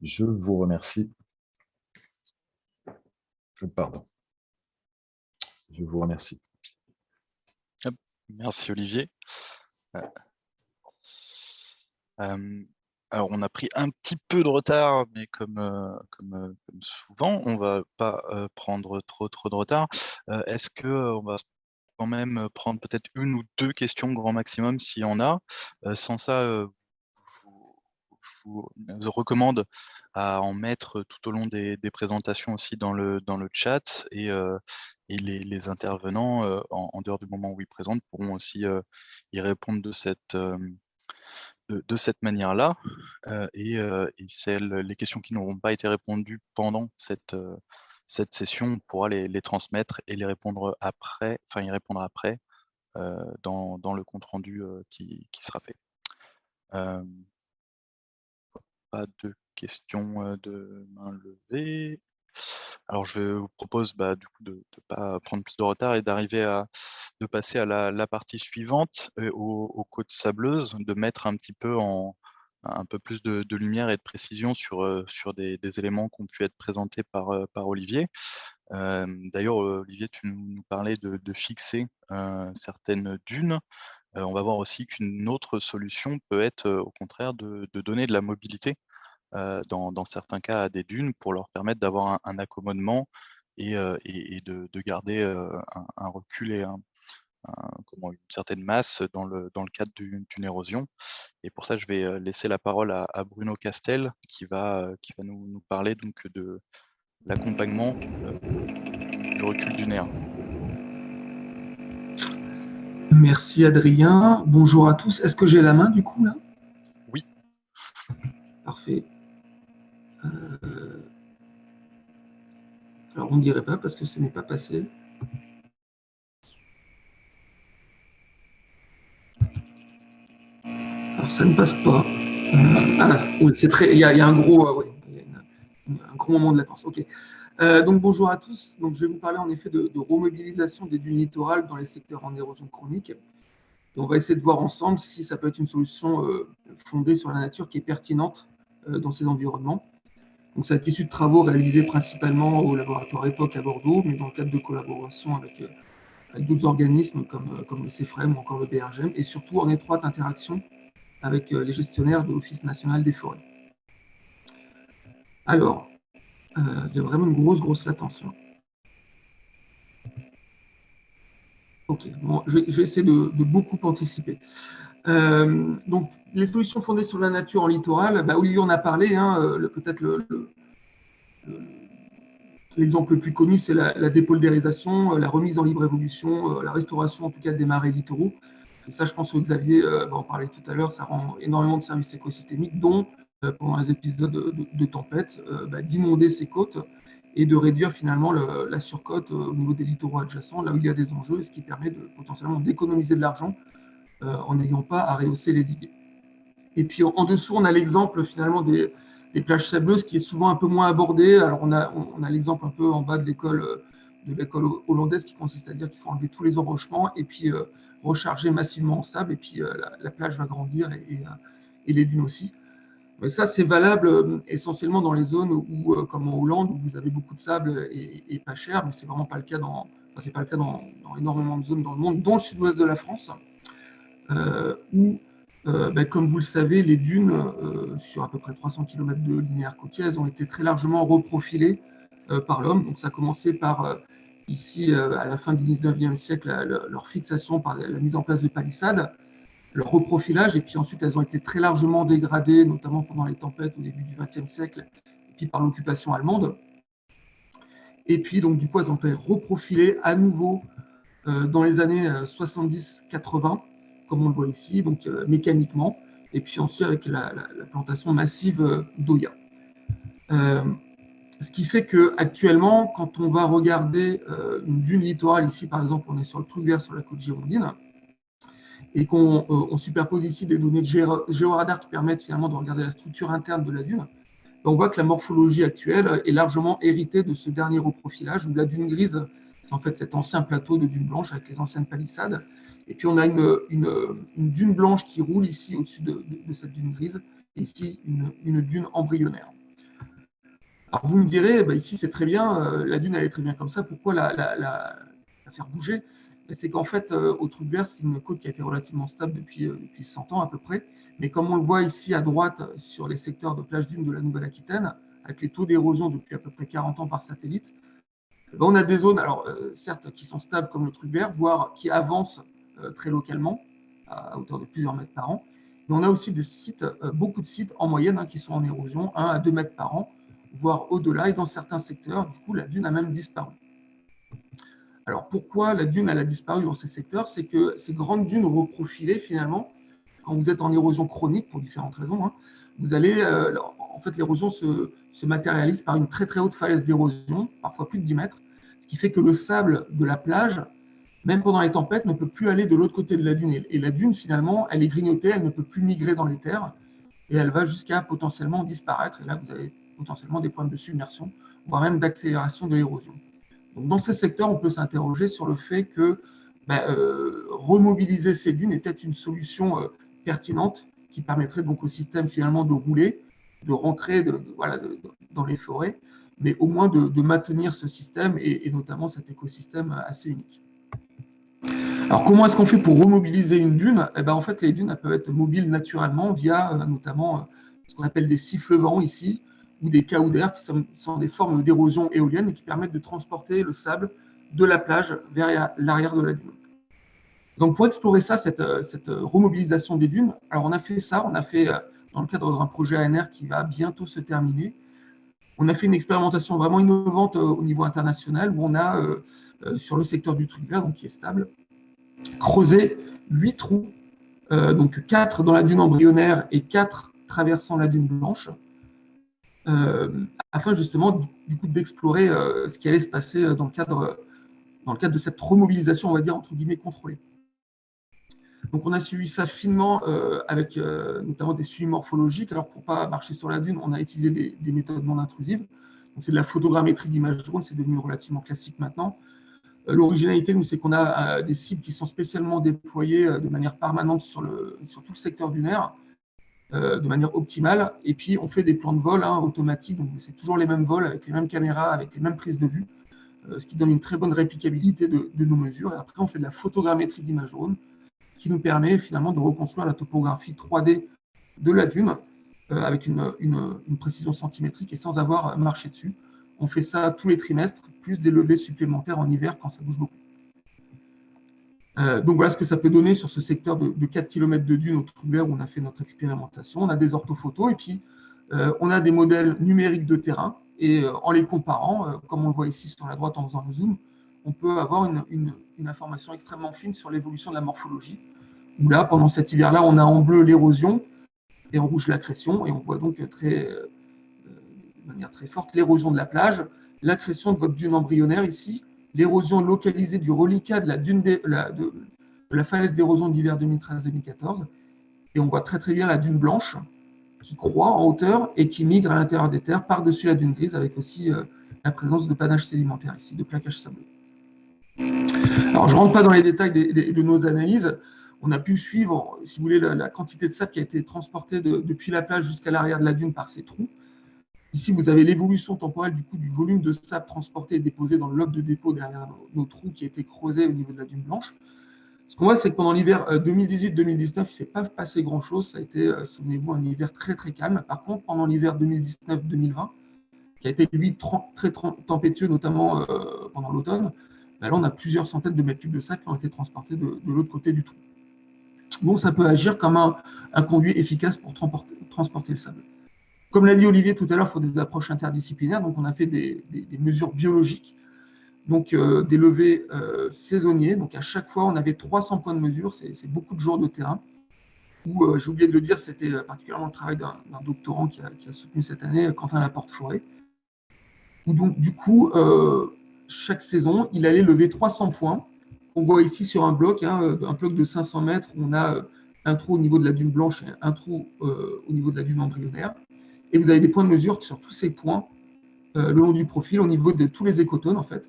Je vous remercie. Pardon. Je vous remercie. Merci Olivier. Alors on a pris un petit peu de retard, mais comme souvent, on va pas prendre trop de retard. Est-ce qu'on va quand même prendre peut-être une ou deux questions grand maximum s'il y en a. Sans ça, je vous recommande à en mettre tout au long des présentations aussi dans le chat, et les intervenants, en dehors du moment où ils présentent, pourront aussi y répondre de cette manière-là. Et les questions qui n'auront pas été répondues pendant cette session, on pourra les transmettre et les répondre après, enfin y répondre après, dans le compte-rendu qui sera fait. Pas de questions de main levée. Alors je vous propose du coup de ne pas prendre plus de retard et de passer à la partie suivante, aux côtes sableuses, de mettre un petit peu un peu plus de lumière et de précision sur des éléments qui ont pu être présentés par Olivier. D'ailleurs, Olivier, tu nous parlais de fixer certaines dunes. On va voir aussi qu'une autre solution peut être, au contraire, de donner de la mobilité dans certains cas à des dunes, pour leur permettre d'avoir un accommodement et de garder un recul et une certaine masse dans le cadre d'une érosion. Et pour ça, je vais laisser la parole à Bruno Castel, qui va nous parler donc de l'accompagnement du recul dunaire. Merci Adrien. Bonjour à tous. Est-ce que j'ai la main du coup là? Oui. Parfait. Alors on ne dirait pas parce que ce n'est pas passé. Alors ça ne passe pas. Oui, c'est très. Il y a un gros, un gros moment de latence. Ok. Donc bonjour à tous. Donc je vais vous parler en effet de remobilisation des dunes littorales dans les secteurs en érosion chronique. Et on va essayer de voir ensemble si ça peut être une solution fondée sur la nature qui est pertinente dans ces environnements. Donc ça a été issu de travaux réalisés principalement au laboratoire EPOC à Bordeaux, mais dans le cadre de collaboration avec d'autres organismes comme le CEFREM ou encore le BRGM, et surtout en étroite interaction avec les gestionnaires de l'Office national des forêts. Alors, il y a vraiment une grosse latence là. Ok, bon, je vais essayer de beaucoup anticiper. Donc, les solutions fondées sur la nature en littoral, Olivier en a parlé, peut-être l'exemple le plus connu, c'est la dépoldarisation, la remise en libre évolution, la restauration en tout cas des marais littoraux. Et ça, je pense que Xavier va en parler tout à l'heure, ça rend énormément de services écosystémiques, dont pendant les épisodes de tempête, d'inonder ces côtes et de réduire finalement la surcote au niveau des littoraux adjacents, là où il y a des enjeux, et ce qui permet potentiellement d'économiser de l'argent en n'ayant pas à rehausser les digues. Et puis en dessous, on a l'exemple finalement des plages sableuses qui est souvent un peu moins abordé. Alors on a l'exemple un peu en bas de l'école hollandaise qui consiste à dire qu'il faut enlever tous les enrochements et puis recharger massivement en sable, et puis la plage va grandir et les dunes aussi. Mais ça, c'est valable essentiellement dans les zones où, comme en Hollande, où vous avez beaucoup de sable et pas cher, mais c'est vraiment pas le cas c'est pas le cas dans énormément de zones dans le monde, dont le sud-ouest de la France, où, comme vous le savez, les dunes sur à peu près 300 km de linéaire côtier, elles ont été très largement reprofilées par l'homme. Donc ça a commencé par, ici, à la fin du 19e siècle, leur fixation par la mise en place des palissades, leur reprofilage, et puis ensuite elles ont été très largement dégradées, notamment pendant les tempêtes au début du XXe siècle, et puis par l'occupation allemande. Et puis donc du coup elles ont été reprofilées à nouveau dans les années 70-80, comme on le voit ici, donc mécaniquement, et puis ensuite avec la plantation massive d'Oya. Ce qui fait qu'actuellement, quand on va regarder une dune littorale, ici par exemple, on est sur le Truc Vert sur la côte girondine, et qu'on superpose ici des données de géoradar qui permettent finalement de regarder la structure interne de la dune, on voit que la morphologie actuelle est largement héritée de ce dernier reprofilage, où la dune grise, c'est en fait cet ancien plateau de dune blanche avec les anciennes palissades. Et puis on a une dune blanche qui roule ici au-dessus de cette dune grise, et ici une dune embryonnaire. Alors vous me direz, ici c'est très bien, la dune elle est très bien comme ça, pourquoi la faire bouger? C'est qu'en fait, au Trou-de-Verre, c'est une côte qui a été relativement stable depuis 100 ans à peu près, mais comme on le voit ici à droite sur les secteurs de plage dune de la Nouvelle-Aquitaine, avec les taux d'érosion depuis à peu près 40 ans par satellite, on a des zones, alors certes, qui sont stables comme le Trou-de-Verre, voire qui avancent très localement, à hauteur de plusieurs mètres par an. Mais on a aussi des sites, beaucoup de sites en moyenne qui sont en érosion, 1 à 2 mètres par an, voire au-delà, et dans certains secteurs, du coup, la dune a même disparu. Alors pourquoi la dune elle a disparu dans ces secteurs? C'est que ces grandes dunes reprofilées, finalement, quand vous êtes en érosion chronique, pour différentes raisons, vous allez, en fait, l'érosion se matérialise par une très très haute falaise d'érosion, parfois plus de 10 mètres, ce qui fait que le sable de la plage, même pendant les tempêtes, ne peut plus aller de l'autre côté de la dune. Et la dune, finalement, elle est grignotée, elle ne peut plus migrer dans les terres, et elle va jusqu'à potentiellement disparaître. Et là, vous avez potentiellement des problèmes de submersion, voire même d'accélération de l'érosion. Donc, dans ces secteurs, on peut s'interroger sur le fait que remobiliser ces dunes était une solution pertinente qui permettrait donc au système finalement de rouler, de rentrer dans les forêts, mais au moins de maintenir ce système et notamment cet écosystème assez unique. Alors, comment est-ce qu'on fait pour remobiliser une dune? En fait, les dunes peuvent être mobiles naturellement via notamment ce qu'on appelle des sifflevents ici, ou des cahots d'air qui sont des formes d'érosion éolienne et qui permettent de transporter le sable de la plage vers l'arrière de la dune. Donc, pour explorer ça, cette remobilisation des dunes, alors on a fait dans le cadre d'un projet ANR qui va bientôt se terminer. On a fait une expérimentation vraiment innovante au niveau international où on a, sur le secteur du Trou-de-Verre, donc qui est stable, creusé 8 trous, donc 4 dans la dune embryonnaire et 4 traversant la dune blanche, afin justement du coup d'explorer ce qui allait se passer dans le cadre de cette remobilisation, on va dire, entre guillemets, contrôlée. Donc on a suivi ça finement avec notamment des suivis morphologiques. Alors pour ne pas marcher sur la dune, on a utilisé des méthodes non intrusives. C'est de la photogrammétrie d'images drone, c'est devenu relativement classique maintenant. L'originalité, c'est qu'on a des cibles qui sont spécialement déployées de manière permanente sur tout le secteur dunaire, de manière optimale. Et puis, on fait des plans de vol automatiques. Donc, c'est toujours les mêmes vols, avec les mêmes caméras, avec les mêmes prises de vue, ce qui donne une très bonne réplicabilité de nos mesures. Et après, on fait de la photogrammétrie d'images drone, qui nous permet finalement de reconstruire la topographie 3D de la dune, avec une précision centimétrique et sans avoir marché dessus. On fait ça tous les trimestres, plus des levées supplémentaires en hiver quand ça bouge beaucoup. Donc voilà ce que ça peut donner sur ce secteur de 4 km de dune au Trou-de-Verre où on a fait notre expérimentation. On a des orthophotos et puis on a des modèles numériques de terrain. Et en les comparant, comme on le voit ici sur la droite en faisant un zoom, on peut avoir une information extrêmement fine sur l'évolution de la morphologie. Où là, pendant cet hiver-là, on a en bleu l'érosion et en rouge l'accrétion. Et on voit donc de manière très forte l'érosion de la plage, l'accrétion de votre dune embryonnaire ici, l'érosion localisée du reliquat de la falaise d'érosion d'hiver 2013-2014. Et on voit très très bien la dune blanche qui croît en hauteur et qui migre à l'intérieur des terres par-dessus la dune grise avec aussi la présence de panache sédimentaire ici, de plaquage sableux. Alors je ne rentre pas dans les détails de nos analyses. On a pu suivre, si vous voulez, la quantité de sable qui a été transportée depuis la plage jusqu'à l'arrière de la dune par ces trous. Ici, vous avez l'évolution temporelle du volume de sable transporté et déposé dans le lobe de dépôt derrière nos trous qui a été creusé au niveau de la dune blanche. Ce qu'on voit, c'est que pendant l'hiver 2018-2019, il ne s'est pas passé grand-chose. Ça a été, souvenez-vous, un hiver très très calme. Par contre, pendant l'hiver 2019-2020, qui a été, lui, très tempétueux, notamment pendant l'automne, là, on a plusieurs centaines de mètres cubes de sable qui ont été transportés de l'autre côté du trou. Donc, ça peut agir comme un conduit efficace pour transporter le sable. Comme l'a dit Olivier tout à l'heure, il faut des approches interdisciplinaires. Donc, on a fait des mesures biologiques, donc des levées saisonniers. Donc, à chaque fois, on avait 300 points de mesure. C'est beaucoup de jours de terrain. J'ai oublié de le dire, c'était particulièrement le travail d'un doctorant qui a soutenu cette année, Quentin Laporte-Forêt. Donc, du coup, chaque saison, il allait lever 300 points on voit ici sur un bloc de 500 mètres, on a un trou au niveau de la dune blanche et un trou au niveau de la dune embryonnaire. Et vous avez des points de mesure sur tous ces points le long du profil, au niveau de tous les écotones, en fait.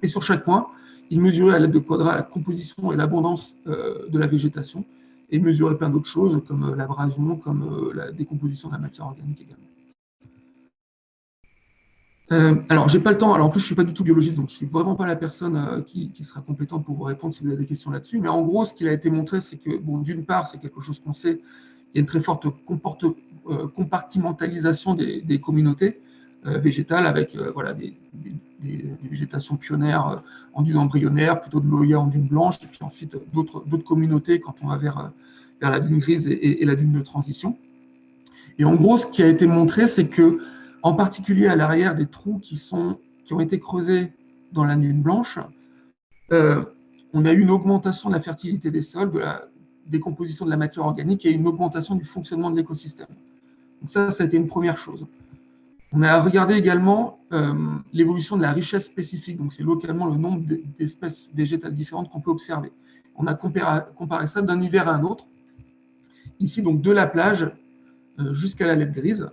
Et sur chaque point, il mesurait à l'aide de quadras la composition et l'abondance de la végétation, et il mesurait plein d'autres choses, comme l'abrasion, comme la décomposition de la matière organique également. Alors, j'ai pas le temps. Alors, en plus, je suis pas du tout biologiste, donc je suis vraiment pas la personne qui sera compétente pour vous répondre si vous avez des questions là-dessus. Mais en gros, ce qu'il a été montré, c'est que, bon, d'une part, c'est quelque chose qu'on sait, il y a une très forte compartimentalisation des communautés végétales, avec voilà, des végétations pionnières en dune embryonnaire, plutôt de l'Oya en dune blanche, et puis ensuite d'autres communautés quand on va vers la dune grise et la dune de transition. Et en gros, ce qui a été montré, c'est que, en particulier à l'arrière des trous qui ont été creusés dans la dune blanche, on a eu une augmentation de la fertilité des sols, de la décomposition de la matière organique et une augmentation du fonctionnement de l'écosystème. Donc ça a été une première chose. On a regardé également l'évolution de la richesse spécifique, donc c'est localement le nombre d'espèces végétales différentes qu'on peut observer. On a comparé ça d'un hiver à un autre. Ici, donc, de la plage jusqu'à la lettre grise.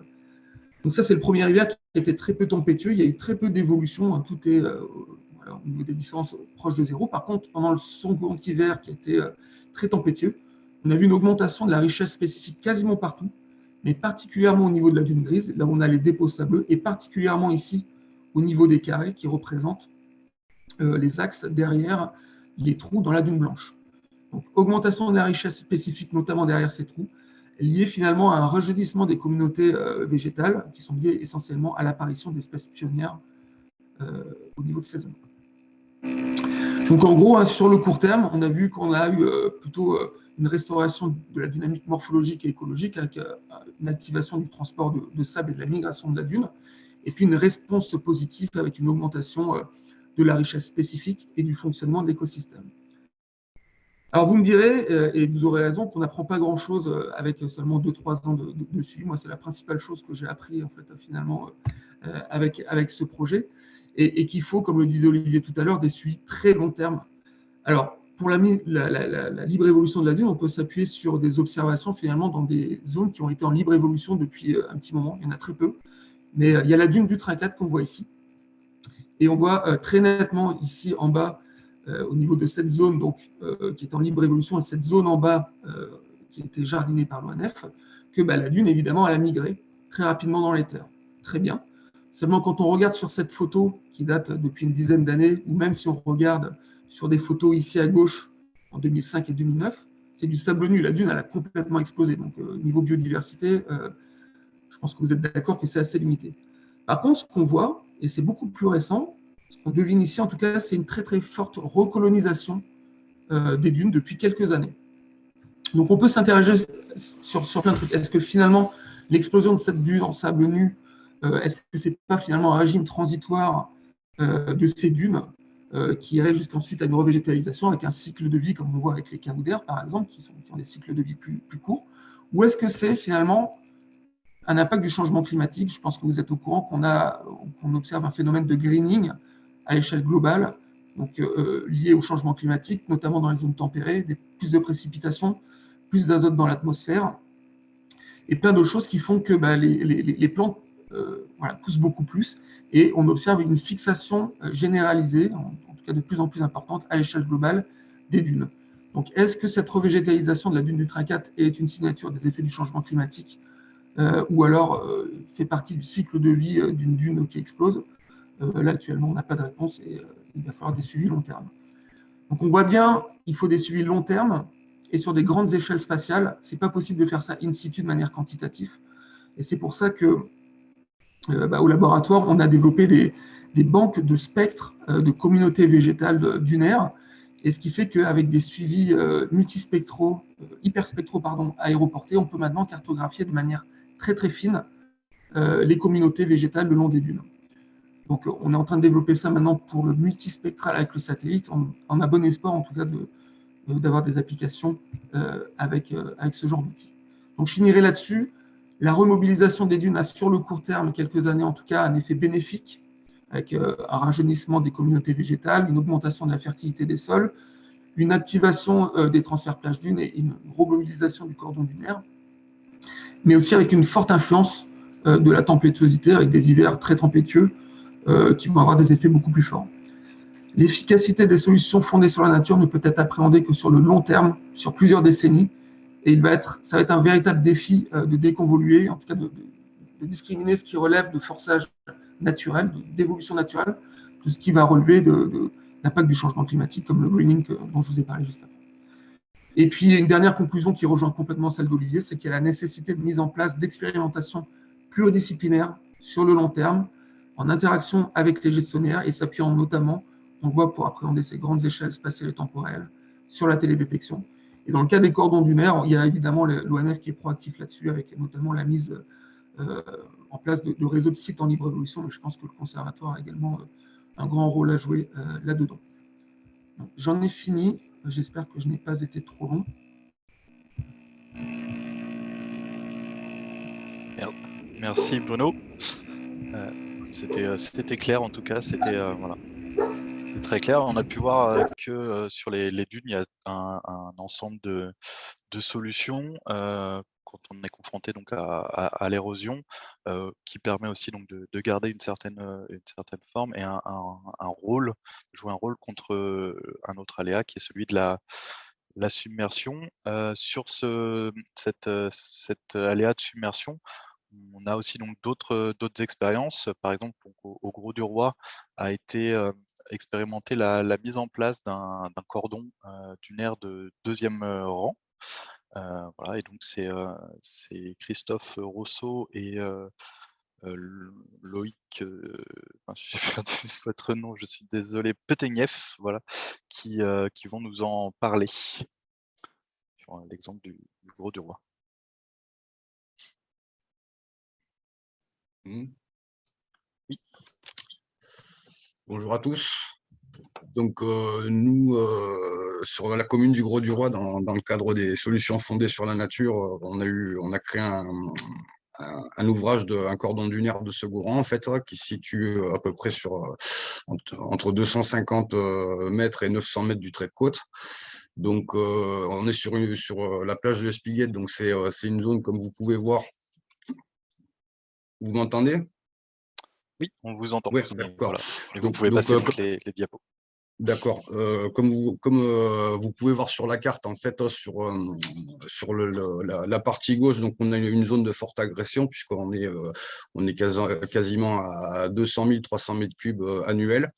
Donc ça, c'est le premier hiver qui était très peu tempétueux. Il y a eu très peu d'évolution. Hein. Tout est voilà, au niveau des différences proches de zéro. Par contre, pendant le second hiver qui a été très tempétueux, on a vu une augmentation de la richesse spécifique quasiment partout, mais particulièrement au niveau de la dune grise, là où on a les dépôts sableux, et particulièrement ici au niveau des carrés qui représentent les axes derrière les trous dans la dune blanche. Donc, augmentation de la richesse spécifique, notamment derrière ces trous, lié finalement à un rajeunissement des communautés végétales qui sont liées essentiellement à l'apparition d'espèces pionnières au niveau de ces zones. Donc en gros, hein, sur le court terme, on a vu qu'on a eu plutôt une restauration de la dynamique morphologique et écologique avec une activation du transport de sable et de la migration de la dune, et puis une réponse positive avec une augmentation de la richesse spécifique et du fonctionnement de l'écosystème. Alors vous me direz, et vous aurez raison, qu'on n'apprend pas grand-chose avec seulement 2-3 ans de suivi. Moi, c'est la principale chose que j'ai appris en fait, finalement avec ce projet, et qu'il faut, comme le disait Olivier tout à l'heure, des suivis très long terme. Alors, pour la libre évolution de la dune, on peut s'appuyer sur des observations finalement dans des zones qui ont été en libre évolution depuis un petit moment. Il y en a très peu, mais il y a la dune du Trinquate qu'on voit ici, et on voit très nettement ici en bas, au niveau de cette zone donc, qui est en libre évolution, et cette zone en bas qui a été jardinée par l'ONF, que la dune, évidemment, elle a migré très rapidement dans les terres. Très bien. Seulement, quand on regarde sur cette photo qui date depuis une dizaine d'années, ou même si on regarde sur des photos ici à gauche, en 2005 et 2009, c'est du sable nu. La dune, elle a complètement explosé. Donc, niveau biodiversité, je pense que vous êtes d'accord que c'est assez limité. Par contre, ce qu'on voit, et c'est beaucoup plus récent, ce qu'on devine ici, en tout cas, c'est une très très forte recolonisation des dunes depuis quelques années. Donc on peut s'interroger sur plein de trucs. Est-ce que finalement, l'explosion de cette dune en sable nu, est-ce que ce n'est pas finalement un régime transitoire de ces dunes qui irait jusqu'ensuite à une revégétalisation avec un cycle de vie, comme on voit avec les caroudères, par exemple, qui ont des cycles de vie plus courts, ou est-ce que c'est finalement un impact du changement climatique? Je pense que vous êtes au courant qu'on observe un phénomène de greening à l'échelle globale, donc lié au changement climatique, notamment dans les zones tempérées, plus de précipitations, plus d'azote dans l'atmosphère, et plein d'autres choses qui font que les plantes voilà, poussent beaucoup plus, et on observe une fixation généralisée, en tout cas de plus en plus importante, à l'échelle globale des dunes. Donc, est-ce que cette revégétalisation de la dune du Trinquate est une signature des effets du changement climatique, ou alors fait partie du cycle de vie d'une dune qui explose? Là, actuellement, on n'a pas de réponse, et il va falloir des suivis long terme. Donc, on voit bien, il faut des suivis long terme, et sur des grandes échelles spatiales, ce n'est pas possible de faire ça in situ de manière quantitative. Et c'est pour ça que, au laboratoire, on a développé des banques de spectres de communautés végétales dunaires, et ce qui fait qu'avec des suivis multispectraux, hyperspectraux, aéroportés, on peut maintenant cartographier de manière très très fine les communautés végétales le long des dunes. Donc on est en train de développer ça maintenant pour le multispectral avec le satellite. On a bon espoir en tout cas d'avoir des applications avec ce genre d'outils. Donc je finirai là-dessus. La remobilisation des dunes a sur le court terme, quelques années en tout cas, un effet bénéfique avec un rajeunissement des communautés végétales, une augmentation de la fertilité des sols, une activation des transferts plage-dune et une remobilisation du cordon dunaire, mais aussi avec une forte influence de la tempétuosité, avec des hivers très tempétueux qui vont avoir des effets beaucoup plus forts. L'efficacité des solutions fondées sur la nature ne peut être appréhendée que sur le long terme, sur plusieurs décennies, et ça va être un véritable défi de déconvoluer, en tout cas de discriminer ce qui relève de forçage naturel, d'évolution naturelle, de ce qui va relever de l'impact du changement climatique, comme le greening dont je vous ai parlé juste avant. Et puis, une dernière conclusion qui rejoint complètement celle d'Olivier, c'est qu'il y a la nécessité de mise en place d'expérimentations pluridisciplinaires sur le long terme, en interaction avec les gestionnaires et s'appuyant notamment, on le voit pour appréhender ces grandes échelles spatiales et temporelles, sur la télédétection. Et dans le cas des cordons dunaires, il y a évidemment l'ONF qui est proactif là-dessus, avec notamment la mise en place de réseaux de sites en libre évolution, mais je pense que le conservatoire a également un grand rôle à jouer là-dedans. J'en ai fini. J'espère que je n'ai pas été trop long. Merci Bruno. C'était clair en tout cas, c'était voilà. Très clair. On a pu voir que sur les dunes, il y a un ensemble de solutions quand on est confronté donc à l'érosion, qui permet aussi donc de garder une certaine forme et un rôle, jouer un rôle contre un autre aléa qui est celui de la submersion. Sur cet aléa de submersion, on a aussi donc d'autres expériences. Par exemple, au Grau du Roi a été expérimenté la mise en place d'un cordon dunaire de deuxième rang. Voilà, et donc c'est Christophe Rousseau et Loïc, j'ai perdu votre nom, je suis désolé, Petegneff, voilà, qui vont nous en parler sur l'exemple du Grau du Roi. Oui. Bonjour à tous. Donc nous, sur la commune du Grau du Roi, dans le cadre des solutions fondées sur la nature, on a créé un ouvrage un cordon dunaire de second rang, en fait, qui se situe à peu près entre 250 mètres et 900 mètres du trait de côte. Donc on est sur la plage de l'Espiguette, donc c'est une zone, comme vous pouvez voir. Vous m'entendez? Oui, on vous entend. Oui, d'accord. Voilà. Vous pouvez passer les diapos. D'accord. Comme vous pouvez voir sur la carte, en fait, sur la partie gauche, donc on a une zone de forte agression, puisqu'on est quasiment à 200 000, 300 mètres cubes annuels.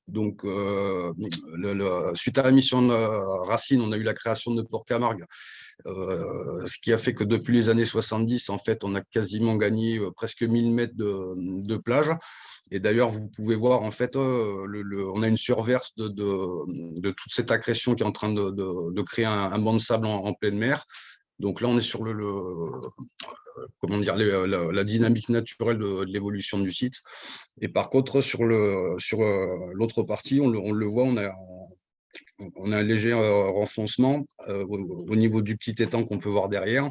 Donc, suite à la mission de Racine, on a eu la création de Port-Camargue, ce qui a fait que depuis les années 70, en fait, on a quasiment gagné presque 1000 mètres de plage. Et d'ailleurs, vous pouvez voir, en fait, on a une surverse de toute cette agression qui est en train de créer un banc de sable en pleine mer. Donc là, on est sur comment dire, la dynamique naturelle de l'évolution du site. Et par contre, sur l'autre partie, on le voit, on a un léger renfoncement au niveau du petit étang qu'on peut voir derrière.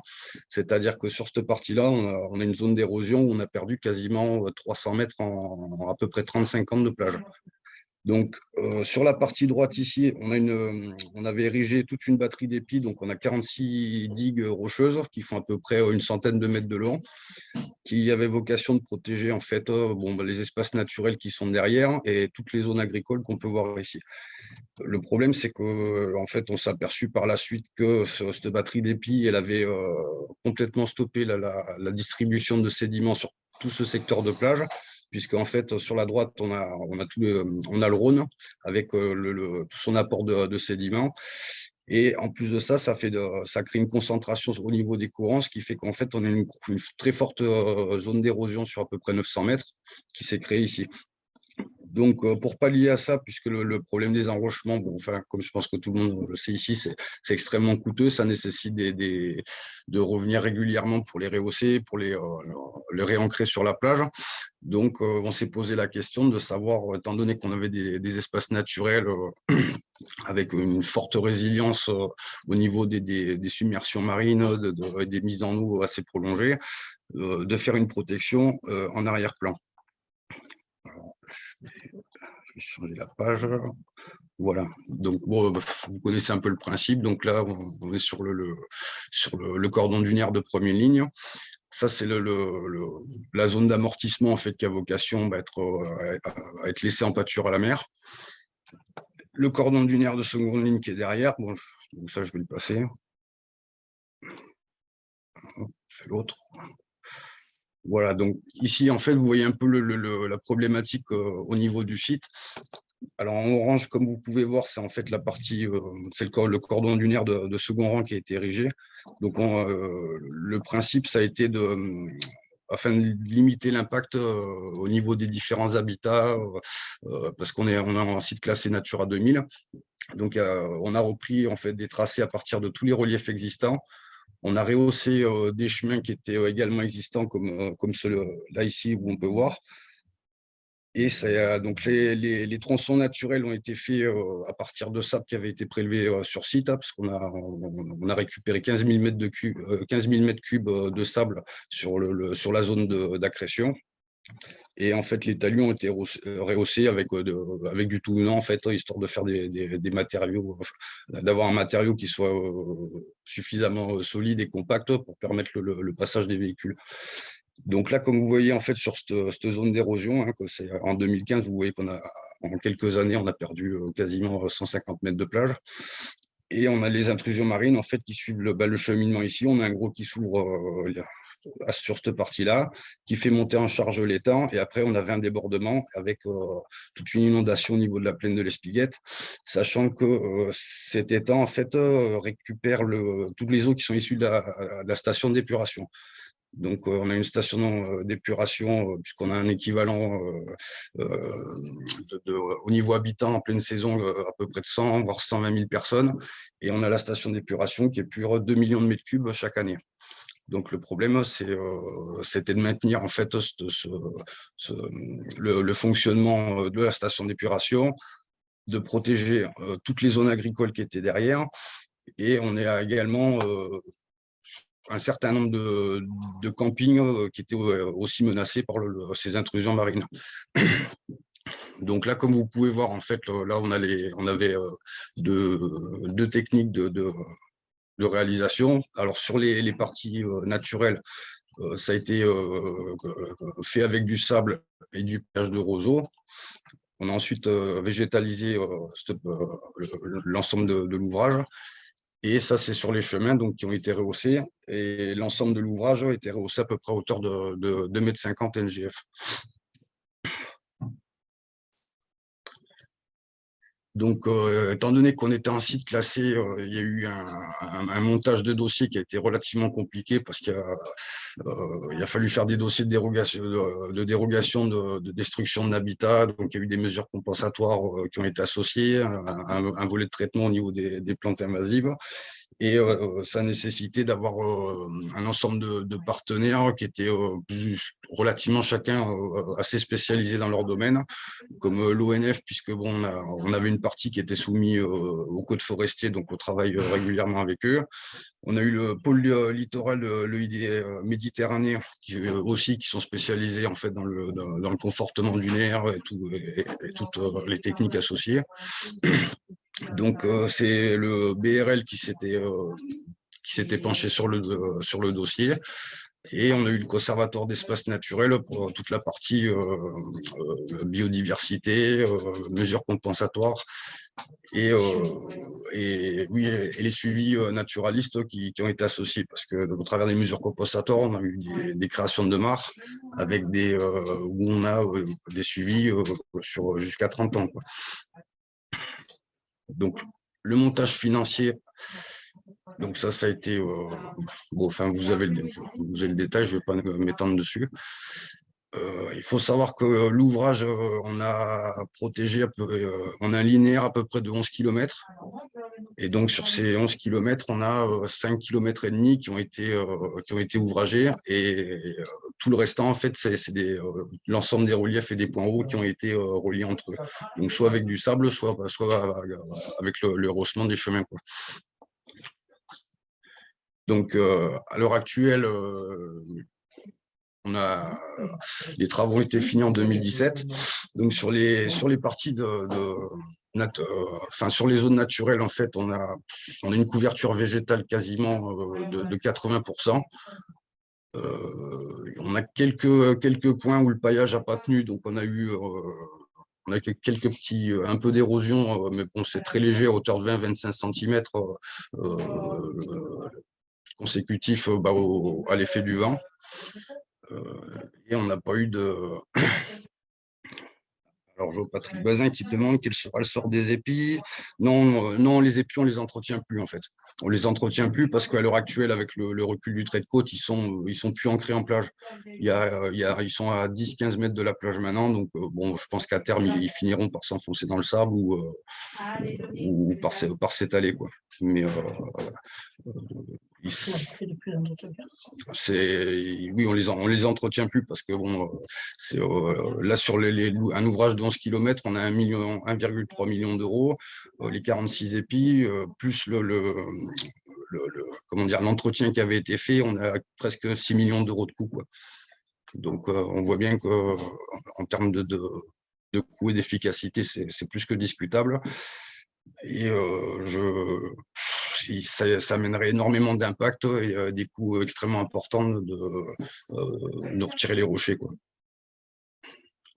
C'est-à-dire que sur cette partie-là, on a une zone d'érosion où on a perdu quasiment 300 mètres en à peu près 35 ans de plage. Donc, sur la partie droite ici, on avait érigé toute une batterie d'épis, donc on a 46 digues rocheuses qui font à peu près une centaine de mètres de long, qui avaient vocation de protéger en fait les espaces naturels qui sont derrière et toutes les zones agricoles qu'on peut voir ici. Le problème, c'est que en fait, on s'est aperçu par la suite que cette batterie d'épis, elle avait complètement stoppé la distribution de sédiments sur tout ce secteur de plage, puisqu'en fait, sur la droite, on a le Rhône avec tout son apport de sédiments. Et en plus de ça, ça crée une concentration au niveau des courants, ce qui fait qu'en fait, on a une très forte zone d'érosion sur à peu près 900 mètres qui s'est créée ici. Donc, pour pallier à ça, puisque le problème des enrochements, comme je pense que tout le monde le sait ici, c'est extrêmement coûteux. Ça nécessite de revenir régulièrement pour les rehausser, pour les réancrer sur la plage. Donc, on s'est posé la question de savoir, étant donné qu'on avait des espaces naturels avec une forte résilience au niveau des submersions marines, des mises en eau assez prolongées, de faire une protection en arrière-plan. vais changer la page. Voilà, donc bon, vous connaissez un peu le principe. Donc là, on est sur le cordon dunaire de première ligne. Ça, c'est la zone d'amortissement en fait, qui a vocation à être laissée en pâture à la mer. Le cordon dunaire de seconde ligne qui est derrière, bon, donc ça, je vais le passer. C'est l'autre. Voilà, donc ici, en fait, vous voyez un peu la problématique au niveau du site. Alors, en orange, comme vous pouvez voir, c'est en fait la partie, c'est le cordon dunaire de second rang qui a été érigé. Donc, le principe, ça a été afin de limiter l'impact au niveau des différents habitats, parce qu'on est un site classé Natura 2000. Donc, on a repris en fait des tracés à partir de tous les reliefs existants. On a rehaussé des chemins qui étaient également existants, comme ceux-là ici où on peut voir. Et donc les tronçons naturels ont été faits à partir de sable qui avait été prélevé sur site, parce qu'on a récupéré 15 000 mètres cubes de sable sur la zone d'accrétion. Et en fait, les talus ont été rehaussés avec du tout venant, en fait, histoire de faire des matériaux, d'avoir un matériau qui soit suffisamment solide et compact pour permettre le passage des véhicules. Donc là, comme vous voyez, en fait, sur cette zone d'érosion, que c'est en 2015, vous voyez en quelques années, on a perdu quasiment 150 mètres de plage. Et on a les intrusions marines, en fait, qui suivent le cheminement ici. On a un gros qui s'ouvre sur cette partie-là, qui fait monter en charge l'étang. Et après, on avait un débordement avec toute une inondation au niveau de la plaine de l'Espiguette, sachant que cet étang, en fait, récupère toutes les eaux qui sont issues de la station d'épuration. Donc, on a une station d'épuration, puisqu'on a un équivalent au niveau habitant en pleine saison, à peu près de 100, voire 120 000 personnes. Et on a la station d'épuration qui épure 2 millions de mètres cubes chaque année. Donc, le problème, c'était de maintenir en fait le fonctionnement de la station d'épuration, de protéger toutes les zones agricoles qui étaient derrière. Et on a également un certain nombre de campings qui étaient aussi menacés par ces intrusions marines. Donc là, comme vous pouvez voir, en fait, là, on avait deux techniques de réalisation. Alors, sur les parties naturelles, ça a été fait avec du sable et du paillage de roseau. On a ensuite végétalisé l'ensemble de l'ouvrage. Et ça, c'est sur les chemins donc, qui ont été rehaussés. Et l'ensemble de l'ouvrage a été rehaussé à peu près à hauteur de 2,50 m NGF. Donc, étant donné qu'on était un site classé, il y a eu un montage de dossier qui a été relativement compliqué parce qu'il a fallu faire des dossiers de dérogation de destruction de l'habitat. Donc, il y a eu des mesures compensatoires qui ont été associées, un volet de traitement au niveau des plantes invasives. Et ça a nécessité d'avoir un ensemble de partenaires qui étaient relativement chacun assez spécialisés dans leur domaine, comme l'ONF, puisque bon, on avait une partie qui était soumise au code forestier, donc on travaille régulièrement avec eux. On a eu le pôle littoral, le ID Méditerranée, qui sont spécialisés en fait dans le confortement dunaire et toutes les techniques associées. Donc, c'est le BRL qui s'était penché sur le dossier. Et on a eu le conservatoire d'espaces naturels pour toute la partie biodiversité, mesures compensatoires et les suivis naturalistes qui ont été associés. Parce que au travers des mesures compensatoires, on a eu des créations de mares avec où on a des suivis sur jusqu'à 30 ans, quoi. Donc, le montage financier, donc ça a été, bon, enfin, vous avez le détail, je ne vais pas m'étendre dessus. Il faut savoir que l'ouvrage, on a protégé, on a un linéaire à peu près de 11 km. Et donc, sur ces 11 km, on a 5 km et demi qui ont été ouvragés. Et tout le restant, en fait, c'est l'ensemble des reliefs et des points hauts qui ont été reliés entre eux. Donc, soit avec du sable, soit avec le rehaussement des chemins, quoi. Donc, à l'heure actuelle, on a les travaux ont été finis en 2017. Donc sur les parties sur les zones naturelles, en fait, on a une couverture végétale quasiment de 80%. On a quelques points où le paillage n'a pas tenu, donc on a quelques un peu d'érosion, mais bon, c'est très léger, à hauteur de 20-25 cm consécutifs à l'effet du vent. Et on n'a pas eu de... Alors, je vois Patrick Bazin qui demande quel sera le sort des épis. Non, les épis, on ne les entretient plus, en fait. On ne les entretient plus parce qu'à l'heure actuelle, avec le recul du trait de côte, ils sont plus ancrés en plage. Ils sont à 10-15 mètres de la plage maintenant. Donc, bon, je pense qu'à terme, ils finiront par s'enfoncer dans le sable ou par s'étaler, quoi. Mais oui, on les entretient plus parce que bon, là sur un ouvrage de 11 km, on a 1,3 million d'euros, les 46 épis, plus comment dire, l'entretien qui avait été fait, on a presque 6 millions d'euros de coûts, quoi. Donc on voit bien qu'en termes de coût et d'efficacité, c'est plus que discutable. Et ça amènerait énormément d'impact et des coûts extrêmement importants de retirer les rochers, quoi.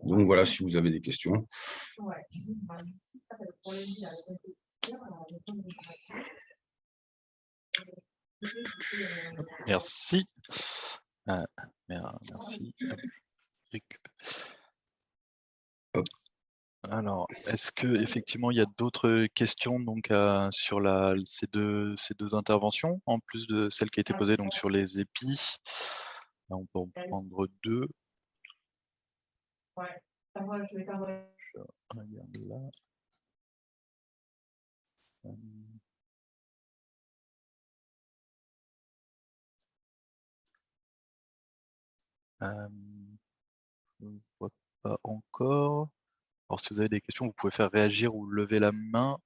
Donc voilà, si vous avez des questions. Merci. Merci. Alors, est-ce qu'effectivement, il y a d'autres questions donc, sur ces deux interventions, en plus de celle qui a été posée donc, sur les épis? Là, on peut en prendre deux. Je regarde là. Je ne vois pas encore. Alors, si vous avez des questions, vous pouvez faire réagir ou lever la main.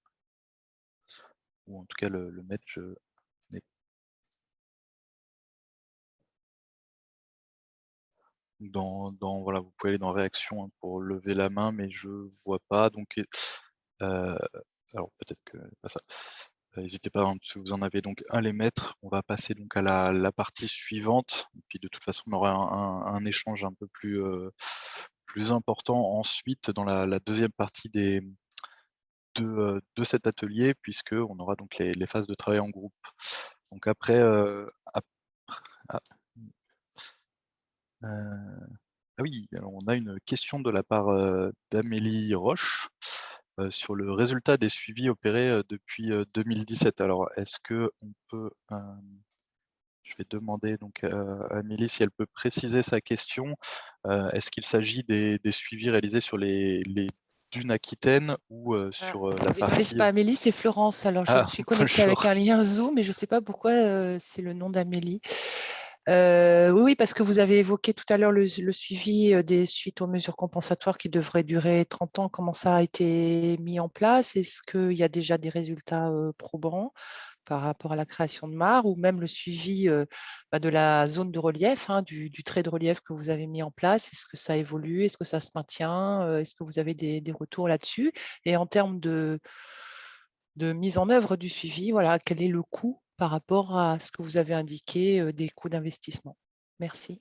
Ou en tout cas le mettre. Voilà, vous pouvez aller dans réaction, hein, pour lever la main, mais je ne vois pas. Donc, alors peut-être que pas ça. N'hésitez pas, hein, si vous en avez donc à les mettre. On va passer donc à la partie suivante. Et puis de toute façon, on aura un échange un peu plus important ensuite dans la deuxième partie de cet atelier, puisqu'on aura donc les phases de travail en groupe. Donc après, ah oui, alors on a une question de la part d'Amélie Roche sur le résultat des suivis opérés depuis 2017. Alors, est-ce qu'on peut... je vais demander donc à Amélie si elle peut préciser sa question. Est-ce qu'il s'agit des suivis réalisés sur les dunes aquitaines ou sur la Désolée, partie... c'est pas Amélie, c'est Florence. Alors, je me suis connectée avec un lien Zoom, mais je ne sais pas pourquoi c'est le nom d'Amélie. Oui, parce que vous avez évoqué tout à l'heure le suivi des suites aux mesures compensatoires qui devraient durer 30 ans. Comment ça a été mis en place? Est-ce qu'il y a déjà des résultats probants par rapport à la création de mares ou même le suivi de la zone de relief, hein, du trait de relief que vous avez mis en place? Est-ce que ça évolue? Est-ce que ça se maintient? Est-ce que vous avez des retours là-dessus? Et en termes de mise en œuvre du suivi, voilà, quel est le coût par rapport à ce que vous avez indiqué des coûts d'investissement? Merci.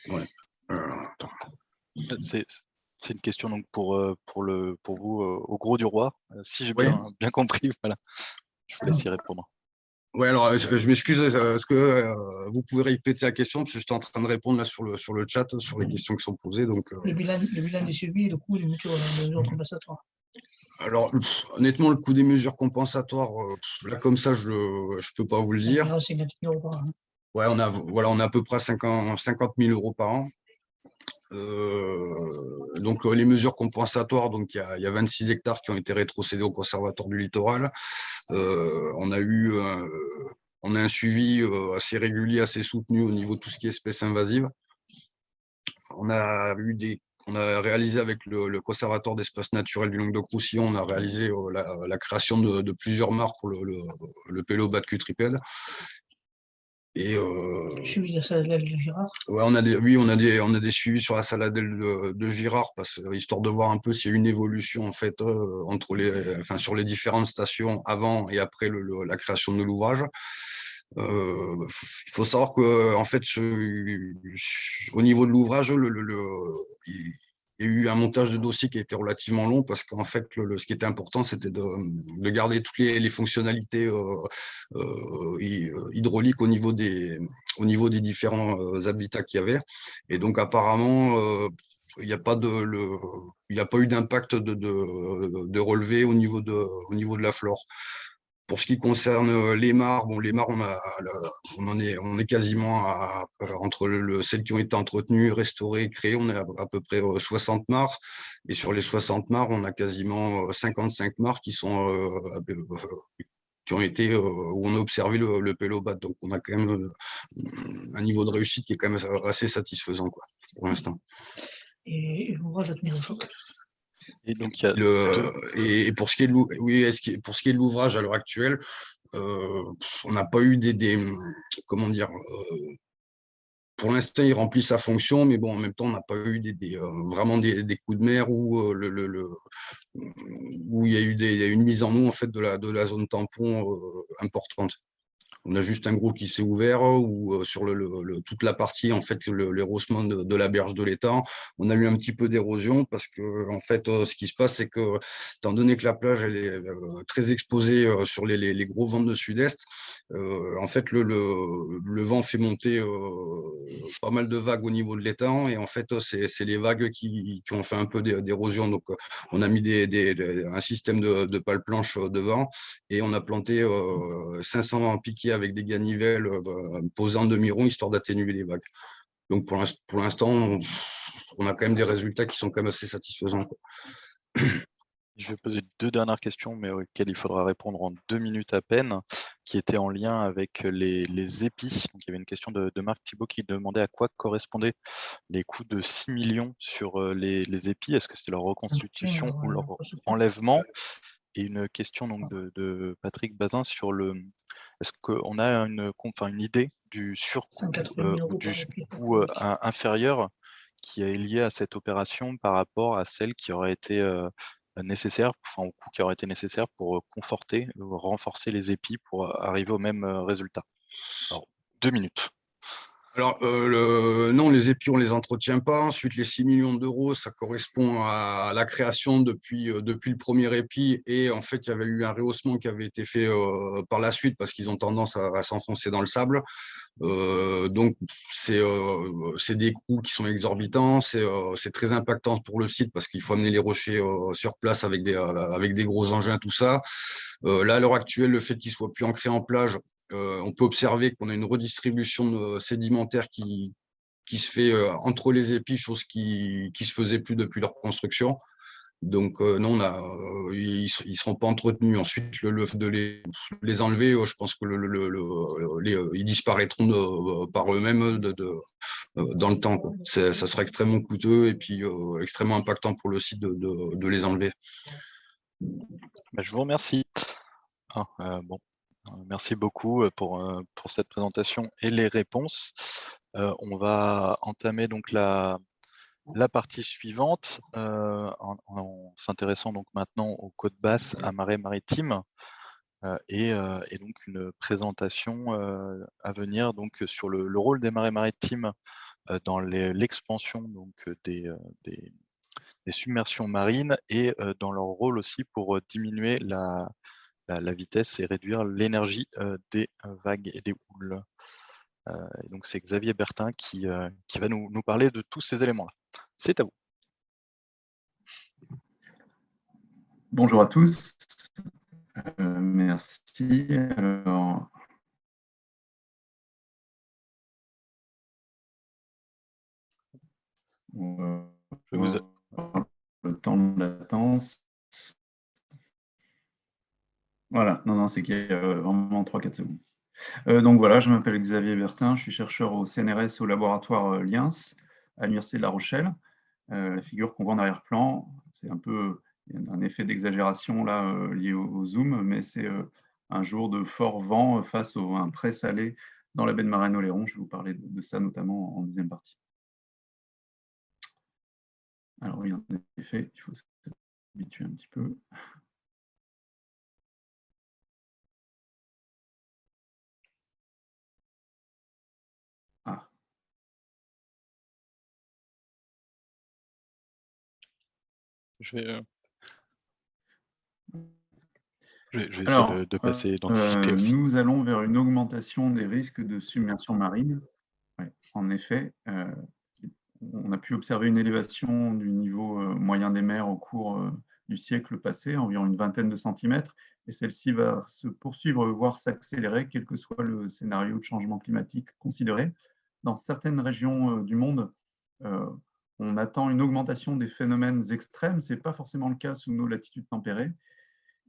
Ouais. C'est une question donc pour vous au gros du roi, si j'ai bien compris. Voilà. Je vous laisse y répondre. Oui, alors je m'excuse, est-ce que vous pouvez répéter la question, parce que j'étais en train de répondre là sur le chat, sur les questions qui sont posées. Donc, le bilan des suivis et le coût des mesures compensatoires. Alors, honnêtement, le coût des mesures compensatoires, là comme ça, je ne peux pas vous le dire. 50 000 € par an. Ouais, on a à peu près 50 000 € par an. Donc les mesures compensatoires, donc il y a 26 hectares qui ont été rétrocédés au Conservatoire du littoral. On a un suivi assez régulier, assez soutenu au niveau de tout ce qui est espèces invasives. On a eu On a réalisé avec le Conservatoire d'espaces naturels du Languedoc-Roussillon, on a réalisé la création de plusieurs mares pour le pélo-bat cutripède. Et Suivi de la saladelle de Girard. Ouais, on a des suivis sur la saladelle de Girard, histoire de voir un peu s'il y a une évolution en fait sur les différentes stations avant et après la création de l'ouvrage. Il faut savoir que en fait, au niveau de l'ouvrage, il y a eu un montage de dossier qui a été relativement long parce qu'en fait, ce qui était important, c'était de garder toutes les fonctionnalités hydrauliques au niveau des différents habitats qu'il y avait. Et donc, apparemment, il n'y a pas eu d'impact de relevé au niveau de la flore. Pour ce qui concerne les mares, les mares, on est quasiment entre celles qui ont été entretenues, restaurées, créées, on est à peu près 60 mares. Et sur les 60 mares, on a quasiment 55 mares qui ont été où on a observé le pélo-bat. Donc, on a quand même un niveau de réussite qui est quand même assez satisfaisant, quoi, pour l'instant. Et l'ouvrage a tenu le choc. Et donc, et pour ce qui est pour ce qui est de l'ouvrage à l'heure actuelle, on n'a pas eu comment dire, pour l'instant, il remplit sa fonction, mais bon, en même temps, on n'a pas eu vraiment des coups de mer où il y a eu une mise en eau en fait de la zone tampon importante. On a juste un gros qui s'est ouvert où sur toute la partie, en fait, les rossements de la berge de l'étang, on a eu un petit peu d'érosion parce que, en fait, ce qui se passe, c'est que, étant donné que la plage elle est très exposée sur les gros vents de sud-est, en fait, le vent fait monter pas mal de vagues au niveau de l'étang et en fait, c'est les vagues qui ont fait un peu d'érosion. Donc, on a mis un système de pales planches devant et on a planté 500 piquets avec des ganivelles posés en demi-rond, histoire d'atténuer les vagues. Donc, pour l'instant, on a quand même des résultats qui sont quand même assez satisfaisants, quoi. Je vais poser 2 dernières questions, mais auxquelles il faudra répondre en 2 minutes à peine, qui étaient en lien avec les épis. Donc, il y avait une question de Marc Thibault qui demandait à quoi correspondaient les coûts de 6 millions sur les épis. Est-ce que c'était leur reconstitution ou leur enlèvement? Et une question donc de Patrick Bazin sur est-ce qu'on a une idée du surcoût ou du coût inférieur qui est lié à cette opération par rapport à celle qui aurait été nécessaire, au coût qui aurait été nécessaire pour conforter, renforcer les épis pour arriver au même résultat? Alors, 2 minutes. Alors, non, les épis, on ne les entretient pas. Ensuite, les 6 millions d'euros, ça correspond à la création depuis le premier épi. Et en fait, il y avait eu un rehaussement qui avait été fait par la suite parce qu'ils ont tendance à s'enfoncer dans le sable. Donc, c'est des coûts qui sont exorbitants. C'est très impactant pour le site parce qu'il faut amener les rochers sur place avec des gros engins, tout ça. Là, à l'heure actuelle, le fait qu'ils ne soient plus ancrés en plage, on peut observer qu'on a une redistribution sédimentaire qui se fait entre les épis, chose qui se faisait plus depuis leur construction. Donc non, ils ne seront pas entretenus. Ensuite, le fait de les enlever, je pense que ils disparaîtront par eux-mêmes dans le temps, quoi. Ça sera extrêmement coûteux et puis extrêmement impactant pour le site de les enlever. Je vous remercie. Merci beaucoup pour cette présentation et les réponses. On va entamer donc la partie suivante en s'intéressant donc maintenant aux côtes basses à marée maritime et donc une présentation à venir donc sur le rôle des marées maritimes dans l'expansion donc des submersions marines et dans leur rôle aussi pour diminuer la vitesse et réduire l'énergie des vagues et des houles. Et donc c'est Xavier Bertin qui va nous parler de tous ces éléments-là. C'est à vous. Bonjour à tous. Merci. Alors, le temps de latence. Voilà, non, c'est qu'il y a vraiment 3-4 secondes. Donc voilà, je m'appelle Xavier Bertin, je suis chercheur au CNRS au laboratoire LIENS à l'Université de La Rochelle. La figure qu'on voit en arrière-plan, c'est un peu, il y a un effet d'exagération là lié au zoom, mais c'est un jour de fort vent face à un pré-salé dans la baie de Marennes-Oléron. Je vais vous parler de ça notamment en deuxième partie. Alors oui, en effet, il faut s'habituer un petit peu. Ah. Je vais essayer Alors, de passer, d'anticiper aussi. nous allons vers une augmentation des risques de submersion marine. Ouais, en effet, on a pu observer une élévation du niveau moyen des mers au cours du siècle passé, environ une vingtaine de centimètres, et celle-ci va se poursuivre, voire s'accélérer, quel que soit le scénario de changement climatique considéré. Dans certaines régions du monde, on attend une augmentation des phénomènes extrêmes. Ce n'est pas forcément le cas sous nos latitudes tempérées.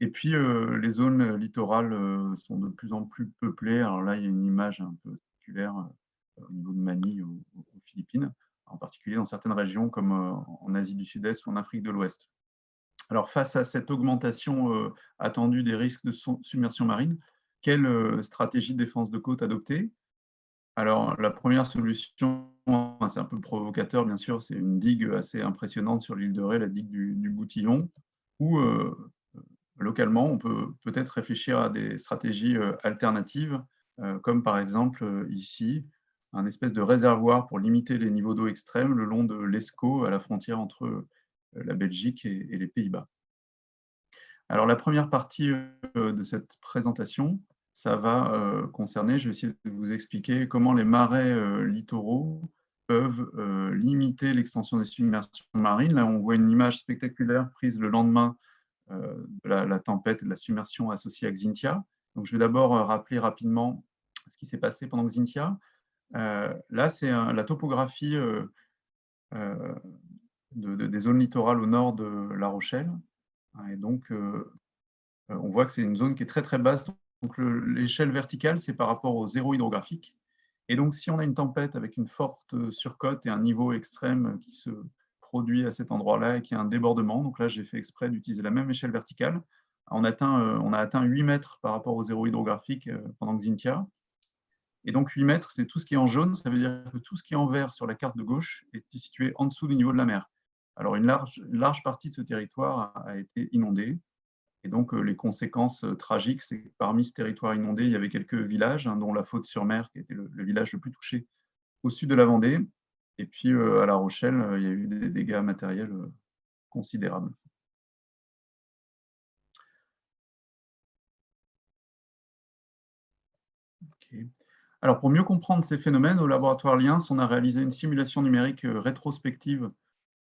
Et puis, les zones littorales sont de plus en plus peuplées. Alors là, il y a une image un peu circulaire au niveau de Manille aux Philippines, en particulier dans certaines régions comme en Asie du Sud-Est ou en Afrique de l'Ouest. Alors, face à cette augmentation attendue des risques de submersion marine, quelle stratégie de défense de côte adopter? Alors, la première solution, c'est un peu provocateur, bien sûr, c'est une digue assez impressionnante sur l'île de Ré, la digue du Boutillon, où localement, on peut peut-être réfléchir à des stratégies alternatives, comme par exemple ici, un espèce de réservoir pour limiter les niveaux d'eau extrêmes le long de l'Escaut, à la frontière entre la Belgique et les Pays-Bas. Alors, la première partie de cette présentation, ça va concerner, je vais essayer de vous expliquer comment les marais littoraux peuvent limiter l'extension des submersions marines. Là, on voit une image spectaculaire prise le lendemain de la tempête et de la submersion associée à Xynthia. Donc, je vais d'abord rappeler rapidement ce qui s'est passé pendant Xynthia. Là, c'est la topographie des zones littorales au nord de La Rochelle. Et donc, on voit que c'est une zone qui est très très basse. Donc, l'échelle verticale, c'est par rapport au zéro hydrographique. Et donc, si on a une tempête avec une forte surcote et un niveau extrême qui se produit à cet endroit-là et qu'il y a un débordement, donc là, j'ai fait exprès d'utiliser la même échelle verticale. On a atteint 8 mètres par rapport au zéro hydrographique pendant Xynthia. Et donc, 8 mètres, c'est tout ce qui est en jaune. Ça veut dire que tout ce qui est en vert sur la carte de gauche est situé en dessous du niveau de la mer. Alors, une large partie de ce territoire a été inondée. Et donc, les conséquences tragiques, c'est que parmi ce territoire inondé, il y avait quelques villages, dont la Faute-sur-Mer, qui était le village le plus touché au sud de la Vendée. Et puis, à La Rochelle, il y a eu des dégâts matériels considérables. Okay. Alors, pour mieux comprendre ces phénomènes, au laboratoire Liens, on a réalisé une simulation numérique rétrospective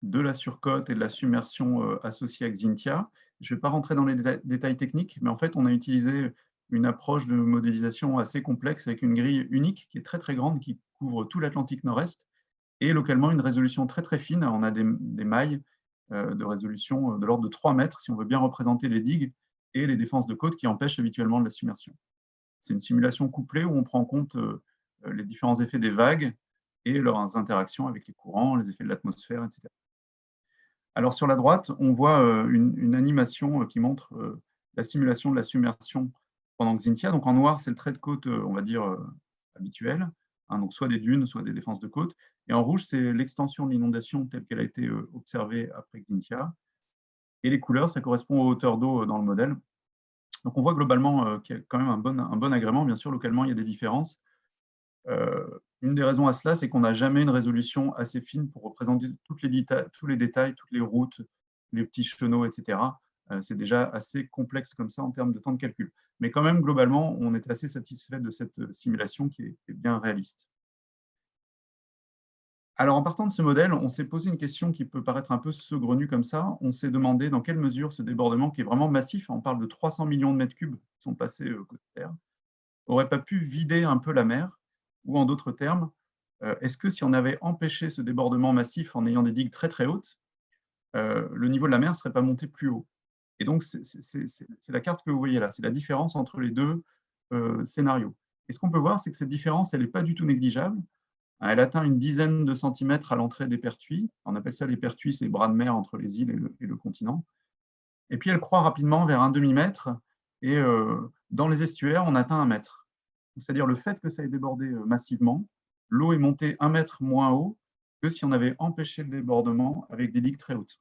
de la surcote et de la submersion associée à Xynthia. Je ne vais pas rentrer dans les détails techniques, mais en fait, on a utilisé une approche de modélisation assez complexe avec une grille unique qui est très très grande, qui couvre tout l'Atlantique Nord-Est, et localement une résolution très très fine. On a des mailles de résolution de l'ordre de 3 mètres, si on veut bien représenter les digues et les défenses de côte qui empêchent habituellement de la submersion. C'est une simulation couplée où on prend en compte les différents effets des vagues et leurs interactions avec les courants, les effets de l'atmosphère, etc. Alors, sur la droite, on voit une animation qui montre la simulation de la submersion pendant Xynthia. Donc, en noir, c'est le trait de côte, on va dire, habituel, donc soit des dunes, soit des défenses de côte. Et en rouge, c'est l'extension de l'inondation telle qu'elle a été observée après Xynthia. Et les couleurs, ça correspond aux hauteurs d'eau dans le modèle. Donc, on voit globalement qu'il y a quand même un bon agrément. Bien sûr, localement, il y a des différences. Une des raisons à cela, c'est qu'on n'a jamais une résolution assez fine pour représenter tous les détails, toutes les routes, les petits chenaux, etc. C'est déjà assez complexe comme ça en termes de temps de calcul. Mais quand même, globalement, on est assez satisfait de cette simulation qui est bien réaliste. Alors, en partant de ce modèle, on s'est posé une question qui peut paraître un peu saugrenue comme ça. On s'est demandé dans quelle mesure ce débordement, qui est vraiment massif, on parle de 300 millions de mètres cubes qui sont passés côté terre, n'aurait pas pu vider un peu la mer. Ou en d'autres termes, est-ce que si on avait empêché ce débordement massif en ayant des digues très très hautes, le niveau de la mer ne serait pas monté plus haut? Et donc, c'est la carte que vous voyez là, c'est la différence entre les deux scénarios. Et ce qu'on peut voir, c'est que cette différence, elle n'est pas du tout négligeable. Elle atteint une dizaine de centimètres à l'entrée des pertuis. On appelle ça les pertuis, c'est les bras de mer entre les îles et le continent. Et puis elle croît rapidement vers un demi-mètre, et dans les estuaires, on atteint 1 mètre. C'est-à-dire le fait que ça ait débordé massivement, l'eau est montée 1 mètre moins haut que si on avait empêché le débordement avec des digues très hautes.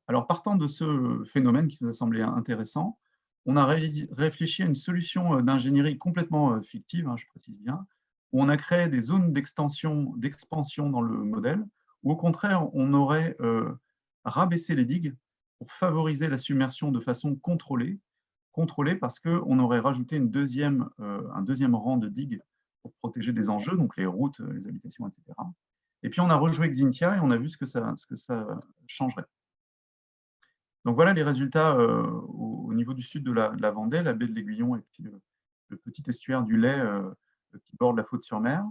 Alors, partant de ce phénomène qui nous a semblé intéressant, on a réfléchi à une solution d'ingénierie complètement fictive, je précise bien, où on a créé des zones d'expansion dans le modèle, où au contraire, on aurait rabaissé les digues pour favoriser la submersion de façon contrôlée parce qu'on aurait rajouté un deuxième rang de digues pour protéger des enjeux, donc les routes, les habitations, etc. Et puis on a rejoué Xynthia et on a vu ce que ça changerait. Donc voilà les résultats au niveau du sud de la Vendée, la baie de l'Aiguillon et puis le petit estuaire du Lay qui borde la Faute-sur-Mer.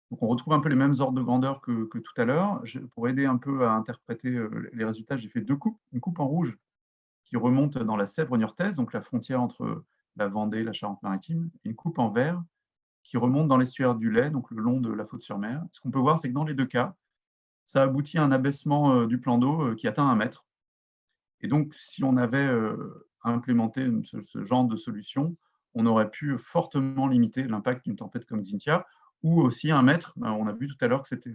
Donc on retrouve un peu les mêmes ordres de grandeur que tout à l'heure. Pour aider un peu à interpréter les résultats, j'ai fait 2 coupes. Une coupe en rouge qui remonte dans la Sèvre niortaise, donc la frontière entre la Vendée et la Charente-Maritime, et une coupe en vert qui remonte dans l'estuaire du Lay, donc le long de la Faute-sur-Mer. Ce qu'on peut voir, c'est que dans les 2 cas, ça aboutit à un abaissement du plan d'eau qui atteint 1 mètre. Et donc, si on avait implémenté ce genre de solution, on aurait pu fortement limiter l'impact d'une tempête comme Xynthia, ou aussi 1 mètre. On a vu tout à l'heure que c'était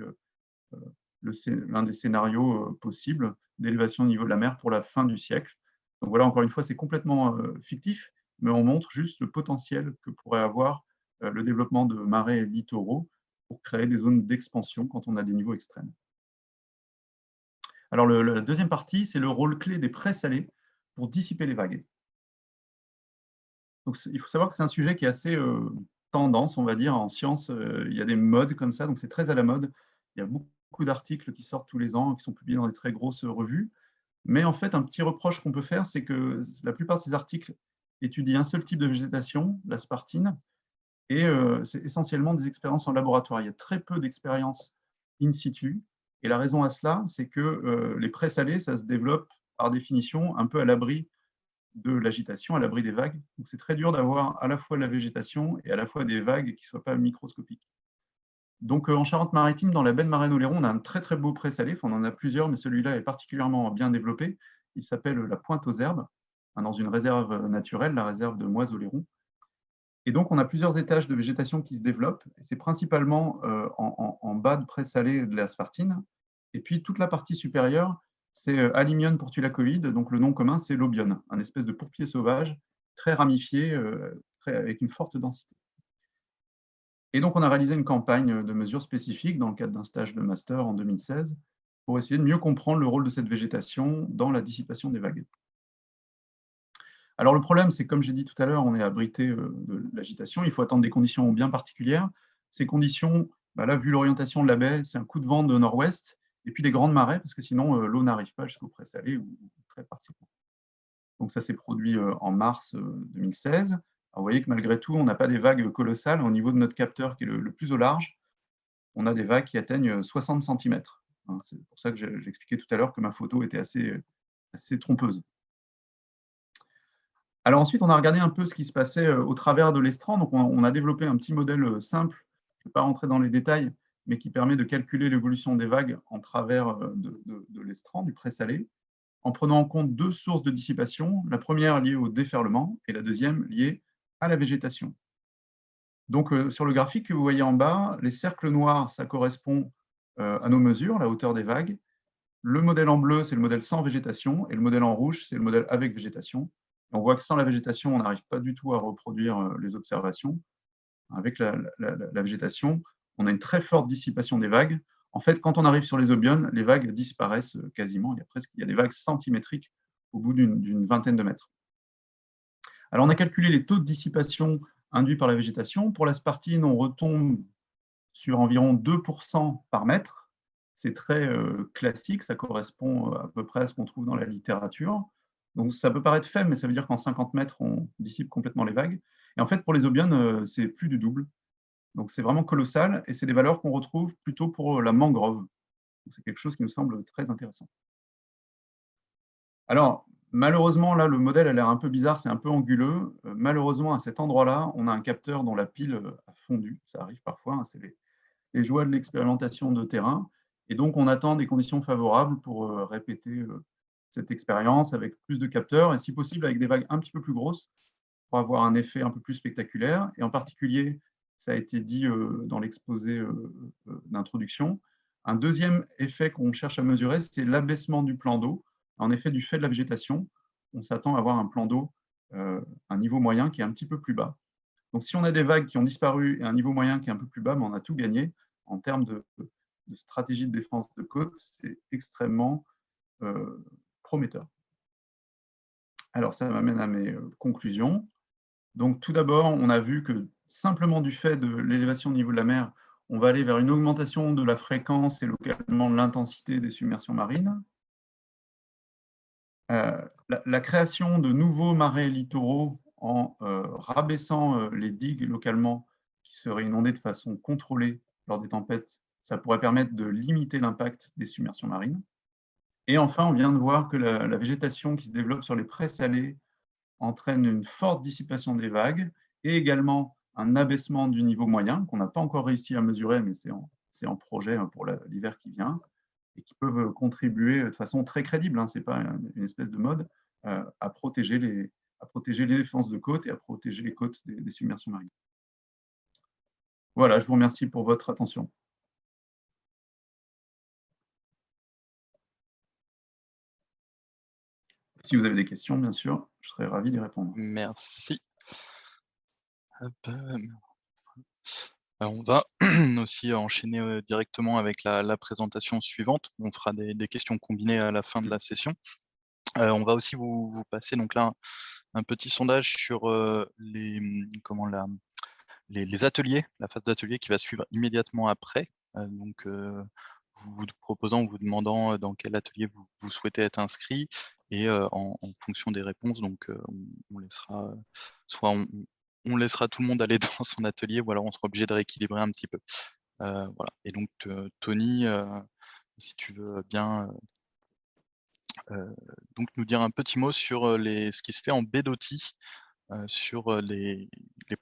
l'un des scénarios possibles d'élévation au niveau de la mer pour la fin du siècle. Donc voilà, encore une fois, c'est complètement fictif, mais on montre juste le potentiel que pourrait avoir le développement de marais littoraux pour créer des zones d'expansion quand on a des niveaux extrêmes. Alors, la deuxième partie, c'est le rôle clé des prés salés pour dissiper les vagues. Donc, il faut savoir que c'est un sujet qui est assez tendance, on va dire, en sciences. Il y a des modes comme ça, donc c'est très à la mode. Il y a beaucoup d'articles qui sortent tous les ans, qui sont publiés dans des très grosses revues. Mais en fait, un petit reproche qu'on peut faire, c'est que la plupart de ces articles étudient un seul type de végétation, la spartine, et c'est essentiellement des expériences en laboratoire. Il y a très peu d'expériences in situ. Et la raison à cela, c'est que les prés salés, ça se développe par définition un peu à l'abri de l'agitation, à l'abri des vagues. Donc c'est très dur d'avoir à la fois de la végétation et à la fois des vagues qui ne soient pas microscopiques. Donc en Charente-Maritime, dans la baie de Marennes-Oléron, on a un très très beau pré salé. Enfin, on en a plusieurs, mais celui-là est particulièrement bien développé. Il s'appelle la Pointe aux Herbes, dans une réserve naturelle, la réserve de Moise-Oléron. Et donc, on a plusieurs étages de végétation qui se développent. C'est principalement en bas de pré-salé de la spartine. Et puis, toute la partie supérieure, c'est Alimion portulacoïde. Donc, le nom commun, c'est l'obione, un espèce de pourpier sauvage, très ramifié, avec une forte densité. Et donc, on a réalisé une campagne de mesures spécifiques dans le cadre d'un stage de master en 2016 pour essayer de mieux comprendre le rôle de cette végétation dans la dissipation des vagues. Alors le problème, c'est comme j'ai dit tout à l'heure, on est abrité de l'agitation, il faut attendre des conditions bien particulières. Ces conditions, là, vu l'orientation de la baie, c'est un coup de vent de nord-ouest, et puis des grandes marées, parce que sinon l'eau n'arrive pas jusqu'au pré-salé, ou très partiellement. Donc ça s'est produit en mars 2016. Alors, vous voyez que malgré tout, on n'a pas des vagues colossales. Au niveau de notre capteur, qui est le plus au large, on a des vagues qui atteignent 60 cm. C'est pour ça que j'expliquais tout à l'heure que ma photo était assez trompeuse. Alors ensuite, on a regardé un peu ce qui se passait au travers de l'estran. Donc, on a développé un petit modèle simple, je ne vais pas rentrer dans les détails, mais qui permet de calculer l'évolution des vagues en travers de l'estran, du pré-salé, en prenant en compte 2 sources de dissipation, la première liée au déferlement et la deuxième liée à la végétation. Donc, sur le graphique que vous voyez en bas, les cercles noirs, ça correspond à nos mesures, la hauteur des vagues. Le modèle en bleu, c'est le modèle sans végétation, et le modèle en rouge, c'est le modèle avec végétation. On voit que sans la végétation, on n'arrive pas du tout à reproduire les observations. Avec la végétation, on a une très forte dissipation des vagues. En fait, quand on arrive sur les obionnes, les vagues disparaissent quasiment. Il y a des vagues centimétriques au bout d'une vingtaine de mètres. Alors, on a calculé les taux de dissipation induits par la végétation. Pour la spartine, on retombe sur environ 2% par mètre. C'est très classique, ça correspond à peu près à ce qu'on trouve dans la littérature. Donc ça peut paraître faible, mais ça veut dire qu'en 50 mètres, on dissipe complètement les vagues. Et en fait, pour les obionnes, c'est plus du double. Donc c'est vraiment colossal, et c'est des valeurs qu'on retrouve plutôt pour la mangrove. C'est quelque chose qui nous semble très intéressant. Alors, Malheureusement, là, le modèle a l'air un peu bizarre, c'est un peu anguleux. Malheureusement, à cet endroit-là, on a un capteur dont la pile a fondu. Ça arrive parfois, hein, c'est les joies de l'expérimentation de terrain. Et donc, on attend des conditions favorables pour répéter cette expérience avec plus de capteurs et si possible avec des vagues un petit peu plus grosses pour avoir un effet un peu plus spectaculaire. Et en particulier, ça a été dit dans l'exposé d'introduction, un deuxième effet qu'on cherche à mesurer, c'est l'abaissement du plan d'eau. En effet, du fait de la végétation, on s'attend à avoir un plan d'eau, un niveau moyen qui est un petit peu plus bas. Donc, si on a des vagues qui ont disparu et un niveau moyen qui est un peu plus bas, mais on a tout gagné en termes de stratégie de défense de côte. C'est extrêmement prometteur. Alors, ça m'amène à mes conclusions. Donc, tout d'abord, on a vu que simplement du fait de l'élévation au niveau de la mer, on va aller vers une augmentation de la fréquence et localement de l'intensité des submersions marines. La création de nouveaux marais littoraux en rabaissant les digues localement qui seraient inondées de façon contrôlée lors des tempêtes, ça pourrait permettre de limiter l'impact des submersions marines. Et enfin, on vient de voir que la végétation qui se développe sur les prés salés entraîne une forte dissipation des vagues et également un abaissement du niveau moyen qu'on n'a pas encore réussi à mesurer, mais c'est en projet pour l'hiver qui vient, et qui peuvent contribuer de façon très crédible, hein, ce n'est pas une espèce de mode, à protéger les défenses de côtes et à protéger les côtes des submersions marines. Voilà, je vous remercie pour votre attention. Si vous avez des questions, bien sûr, je serai ravi d'y répondre. Merci. On va aussi enchaîner directement avec la présentation suivante. On fera des questions combinées à la fin de la session. On va aussi vous passer donc là un petit sondage sur les ateliers, la phase d'atelier qui va suivre immédiatement après. Donc, vous proposant, vous demandant dans quel atelier vous souhaitez être inscrit et en fonction des réponses, donc on laissera soit on laissera tout le monde aller dans son atelier ou alors on sera obligé de rééquilibrer un petit peu. Voilà. Et donc Tony, si tu veux bien donc nous dire un petit mot sur ce qui se fait en BDOTI, sur les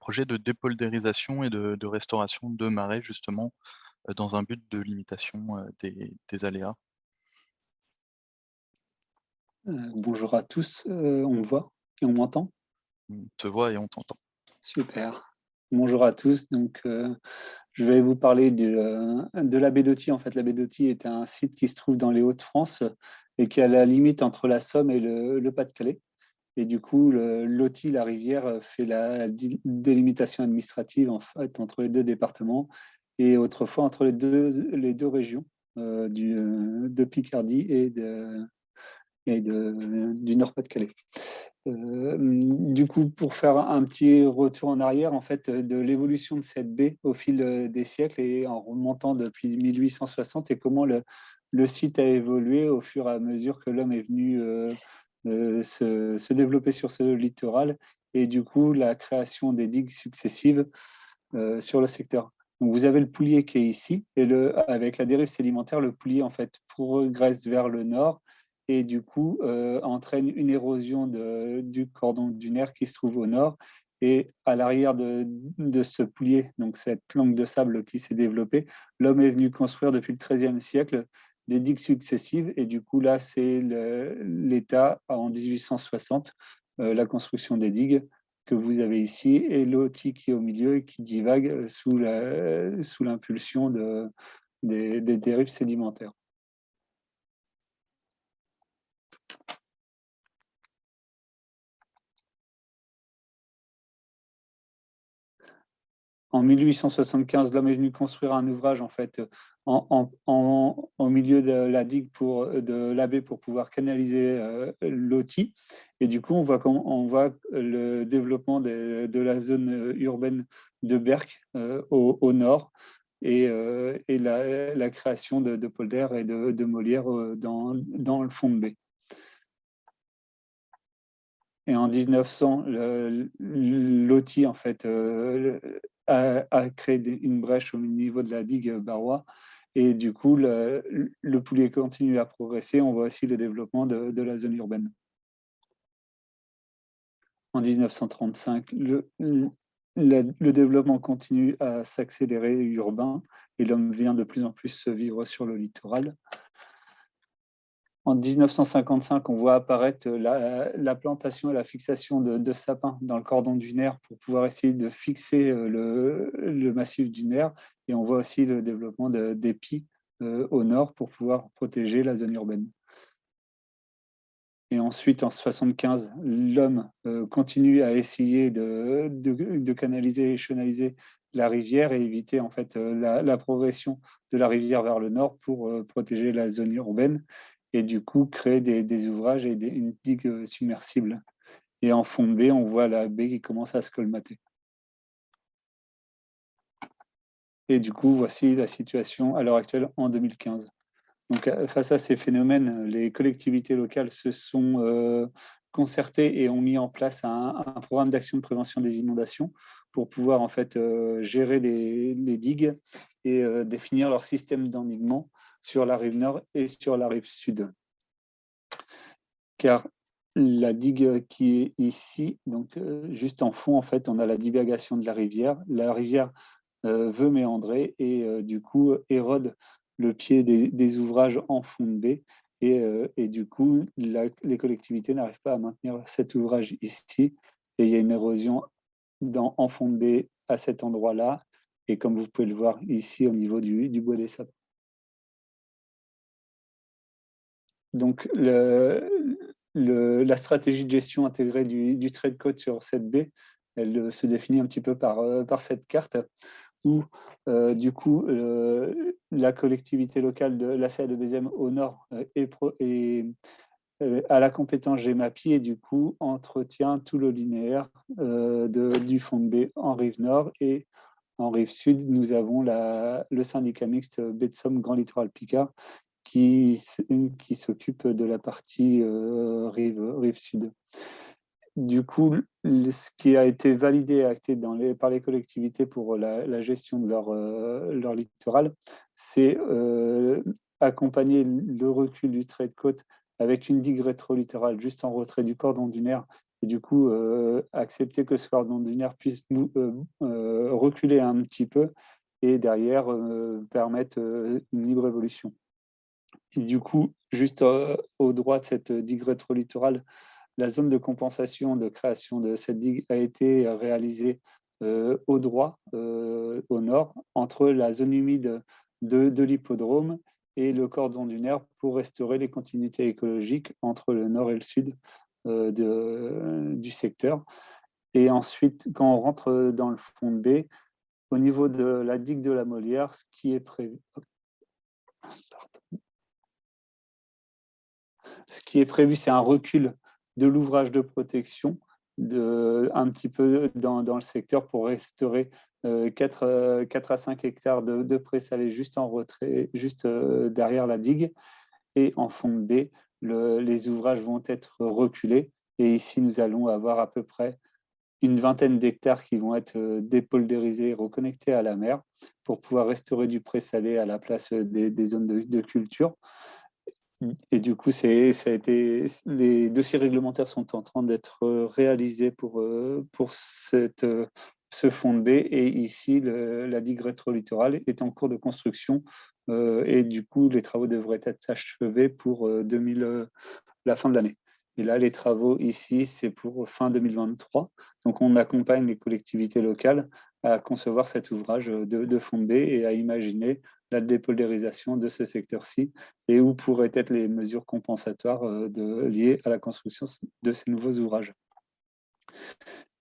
projets de dépoldérisation et de restauration de marais justement, dans un but de limitation des aléas. Bonjour à tous, on me voit et on m'entend? On te voit et on t'entend. Super. Bonjour à tous, donc je vais vous parler de la BDOTI. En fait, la BDOTI est un site qui se trouve dans les Hauts-de-France et qui est à la limite entre la Somme et le Pas-de-Calais. Et du coup, l'OTI, la rivière, fait la délimitation administrative en fait, entre les deux départements et autrefois entre les deux régions de Picardie et du Nord-Pas-de-Calais. Du coup, pour faire un petit retour en arrière, en fait, de l'évolution de cette baie au fil des siècles et en remontant depuis 1860 et comment le site a évolué au fur et à mesure que l'homme est venu se développer sur ce littoral et du coup, la création des digues successives sur le secteur. Donc, vous avez le Poulier qui est ici et avec la dérive sédimentaire, le Poulier en fait progresse vers le nord et du coup entraîne une érosion du cordon dunaire qui se trouve au nord. Et à l'arrière de ce Poulier, donc cette langue de sable qui s'est développée, l'homme est venu construire depuis le XIIIe siècle des digues successives. Et du coup, là, c'est l'État en 1860, la construction des digues que vous avez ici, et l'OTI qui est au milieu et qui divague sous l'impulsion des dérives sédimentaires. En 1875, l'homme est venu construire un ouvrage en fait au milieu de la digue de la baie pour pouvoir canaliser l'OTI. Et du coup, on voit le développement de la zone urbaine de Berck au nord et la création de polders et de molières dans le fond de baie. Et en 1900, l'OTI en fait a créé une brèche au niveau de la digue Barrois. Et du coup, le Poulier continue à progresser. On voit aussi le développement de la zone urbaine. En 1935, le développement continue à s'accélérer urbain et l'homme vient de plus en plus vivre sur le littoral. En 1955, on voit apparaître la plantation et la fixation de sapins dans le cordon dunaire pour pouvoir essayer de fixer le massif dunaire. Et on voit aussi le développement d'épis au nord pour pouvoir protéger la zone urbaine. Et ensuite, en 1975, l'homme continue à essayer de canaliser et chenaliser la rivière et éviter en fait la progression de la rivière vers le nord pour protéger la zone urbaine et du coup créer des ouvrages et une digue submersible. Et en fond de baie, on voit la baie qui commence à se colmater. Et du coup, voici la situation à l'heure actuelle en 2015. Donc, face à ces phénomènes, les collectivités locales se sont concertées et ont mis en place un programme d'action de prévention des inondations pour pouvoir en fait gérer les digues et définir leur système d'endiguement sur la rive nord et sur la rive sud. Car la digue qui est ici, donc juste en fond, en fait, on a la divagation de la rivière. La rivière veut méandrer et du coup érode le pied des ouvrages en fond de baie et du coup les collectivités n'arrivent pas à maintenir cet ouvrage ici et il y a une érosion en fond de baie à cet endroit-là et comme vous pouvez le voir ici au niveau du bois des sapins. Donc la stratégie de gestion intégrée du trait de côte sur cette baie, elle se définit un petit peu par cette carte où du coup la collectivité locale de la CA de Bézème au nord a la compétence GEMAPI et du coup entretient tout le linéaire du fond de baie en rive nord et en rive sud, nous avons le syndicat mixte Baie de Somme Grand Littoral Picard qui s'occupe de la partie rive sud. Du coup, ce qui a été validé et acté par les collectivités pour la gestion de leur littoral, c'est accompagner le recul du trait de côte avec une digue rétro-littorale juste en retrait du cordon dunaire et du coup accepter que ce cordon dunaire puisse reculer un petit peu et derrière permettre une libre évolution. Et du coup, juste au droit de cette digue rétro-littorale, la zone de compensation de création de cette digue a été réalisée au droit, au nord, entre la zone humide de l'hippodrome et le cordon dunaire pour restaurer les continuités écologiques entre le nord et le sud du secteur. Et ensuite, quand on rentre dans le fond de baie, au niveau de la digue de la Molière, ce qui est prévu, c'est un recul de l'ouvrage de protection un petit peu dans le secteur pour restaurer 4 à 5 hectares de présalé juste en retrait, juste derrière la digue. Et en fond de baie, les ouvrages vont être reculés. Et ici, nous allons avoir à peu près une vingtaine d'hectares qui vont être dépoldérisés et reconnectés à la mer pour pouvoir restaurer du présalé à la place des zones de culture. Et du coup, les dossiers réglementaires sont en train d'être réalisés pour ce fond de baie. Et ici, la digue rétro-littorale est en cours de construction. Et du coup, les travaux devraient être achevés pour la fin de l'année. Et là, les travaux ici, c'est pour fin 2023. Donc, on accompagne les collectivités locales à concevoir cet ouvrage de fond de baie et à imaginer la dépolarisation de ce secteur-ci et où pourraient être les mesures compensatoires liées à la construction de ces nouveaux ouvrages.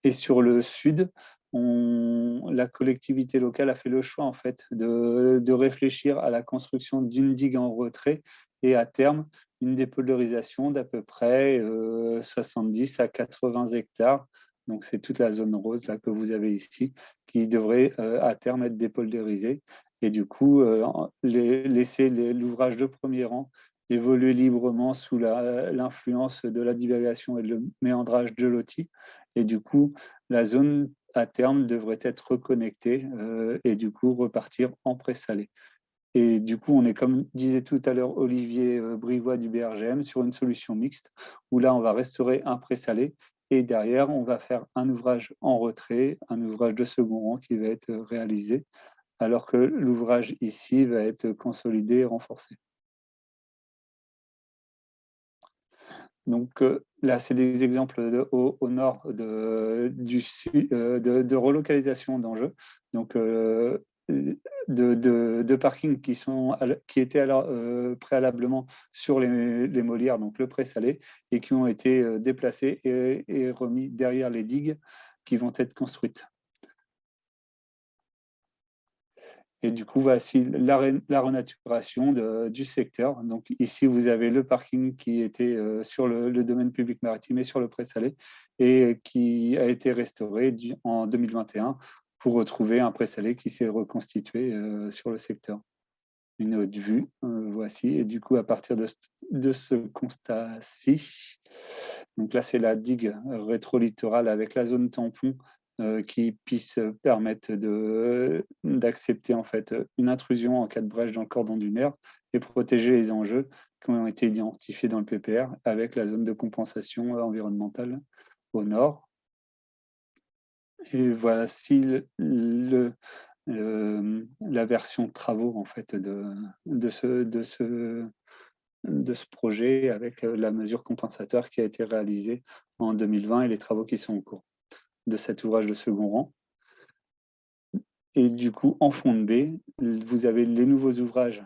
Et sur le sud, la collectivité locale a fait le choix en fait, de réfléchir à la construction d'une digue en retrait et à terme, une dépolarisation d'à peu près 70 à 80 hectares. Donc, c'est toute la zone rose là, que vous avez ici qui devrait à terme être dépolarisée. Et du coup, laisser l'ouvrage de premier rang évoluer librement sous l'influence de la divagation et le méandrage de l'OTI. Et du coup, la zone à terme devrait être reconnectée et du coup repartir en présalé. Et du coup, on est, comme disait tout à l'heure Olivier Brivois du BRGM, sur une solution mixte, où là, on va restaurer un présalé Et derrière, on va faire un ouvrage en retrait, un ouvrage de second rang qui va être réalisé, alors que l'ouvrage ici va être consolidé et renforcé. Donc là, c'est des exemples au nord de relocalisation d'enjeux. Donc de parkings qui étaient alors préalablement sur les Molières, donc le Pré-Salé, et qui ont été déplacés et remis derrière les digues qui vont être construites. Et du coup, voici la renaturation du secteur. Donc ici, vous avez le parking qui était sur le domaine public maritime et sur le Pré-Salé et qui a été restauré en 2021 pour retrouver un Pré-Salé qui s'est reconstitué sur le secteur. Une autre vue, voici. Et du coup, à partir de ce constat-ci, donc là, c'est la digue rétro-littorale avec la zone tampon qui puisse permettre d'accepter en fait une intrusion en cas de brèche dans le cordon dunaire et protéger les enjeux qui ont été identifiés dans le PPR avec la zone de compensation environnementale au nord. Et voici la version travaux en fait de ce projet avec la mesure compensatoire qui a été réalisée en 2020 et les travaux qui sont en cours de cet ouvrage de second rang. Et du coup, en fond de baie, vous avez les nouveaux ouvrages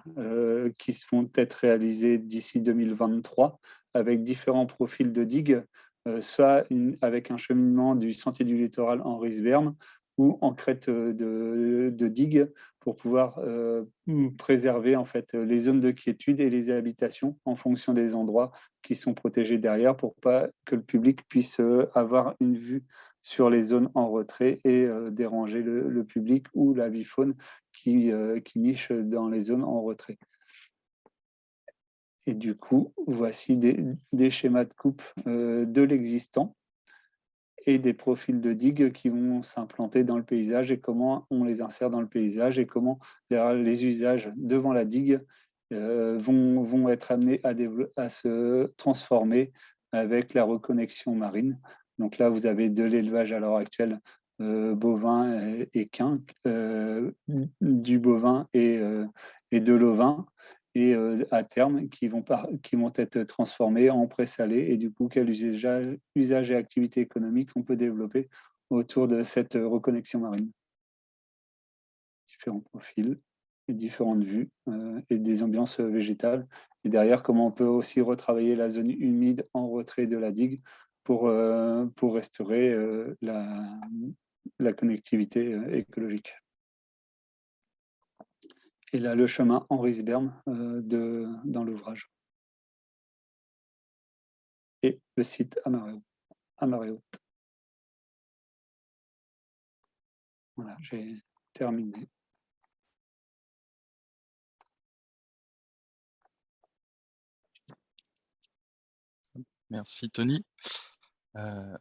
qui vont être réalisés d'ici 2023 avec différents profils de digues, soit avec un cheminement du sentier du littoral en Risberm ou en crête de digues pour pouvoir préserver en fait les zones de quiétude et les habitations en fonction des endroits qui sont protégés derrière pour pas que le public puisse avoir une vue sur les zones en retrait et déranger le public ou la vie-faune qui niche dans les zones en retrait. Et du coup, voici des schémas de coupe de l'existant et des profils de digues qui vont s'implanter dans le paysage et comment on les insère dans le paysage et comment les usages devant la digue vont être amenés à se transformer avec la reconnexion marine. Donc là, vous avez de l'élevage à l'heure actuelle bovin et équin, du bovin et de l'ovin, et à terme qui vont être transformés en pré-salé. Et du coup, quel usage et activité économique on peut développer autour de cette reconnexion marine. Différents profils et différentes vues et des ambiances végétales. Et derrière, comment on peut aussi retravailler la zone humide en retrait de la digue pour restaurer la connectivité écologique. Et là, le chemin Henri-Sberm dans l'ouvrage. Et le site à marée haute. Voilà, j'ai terminé. Merci Tony. On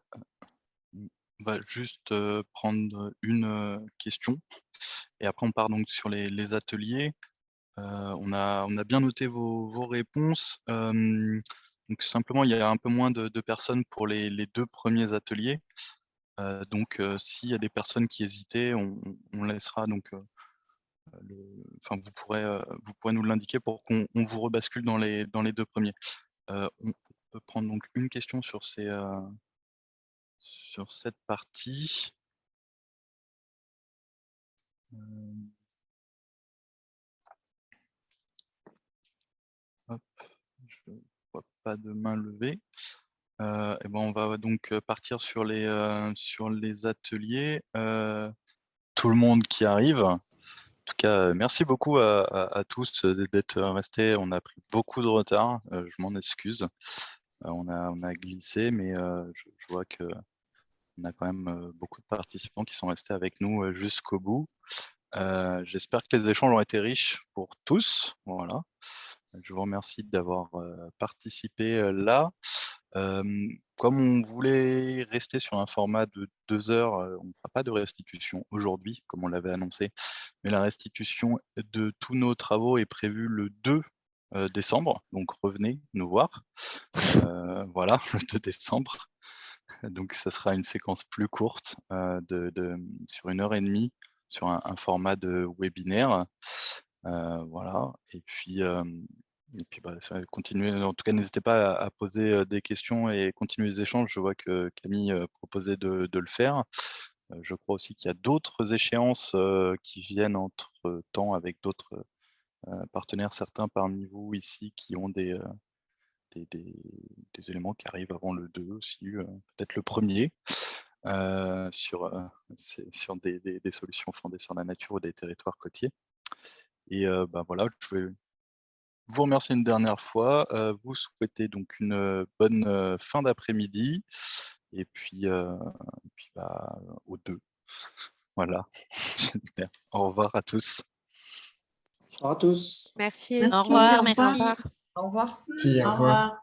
va juste prendre une question et après on part donc sur les ateliers. On a bien noté vos réponses. Donc simplement, il y a un peu moins de personnes pour les 2 premiers ateliers. Donc s'il y a des personnes qui hésitaient, on laissera donc enfin vous pourrez nous l'indiquer pour qu'on vous rebascule dans les 2 premiers. On peut prendre donc une question sur cette partie. Hop, je vois pas de main levée. Et ben on va donc partir sur les ateliers. Tout le monde qui arrive. En tout cas, merci beaucoup à tous d'être restés. On a pris beaucoup de retard. Je m'en excuse. On a glissé, mais je vois qu'on a quand même beaucoup de participants qui sont restés avec nous jusqu'au bout. J'espère que les échanges ont été riches pour tous. Voilà. Je vous remercie d'avoir participé là. Comme on voulait rester sur un format de 2 heures, on ne fera pas de restitution aujourd'hui, comme on l'avait annoncé, mais la restitution de tous nos travaux est prévue le 2 décembre, donc revenez nous voir. Voilà, le 2 décembre. Donc, ça sera une séquence plus courte sur 1h30 sur un format de webinaire. Voilà. Et puis, ça va continuer. En tout cas, n'hésitez pas à poser des questions et continuer les échanges. Je vois que Camille proposait de le faire. Je crois aussi qu'il y a d'autres échéances qui viennent entre-temps avec d'autres partenaires, certains parmi vous ici qui ont des éléments qui arrivent avant le 2 aussi, peut-être le 1er, sur des solutions fondées sur la nature ou des territoires côtiers. Et voilà, je vais vous remercier une dernière fois, vous souhaiter donc une bonne fin d'après-midi et puis au 2. Voilà. Au revoir à tous. Au revoir à tous. Merci. Au revoir, Au merci. revoir. Au revoir. Merci, au revoir.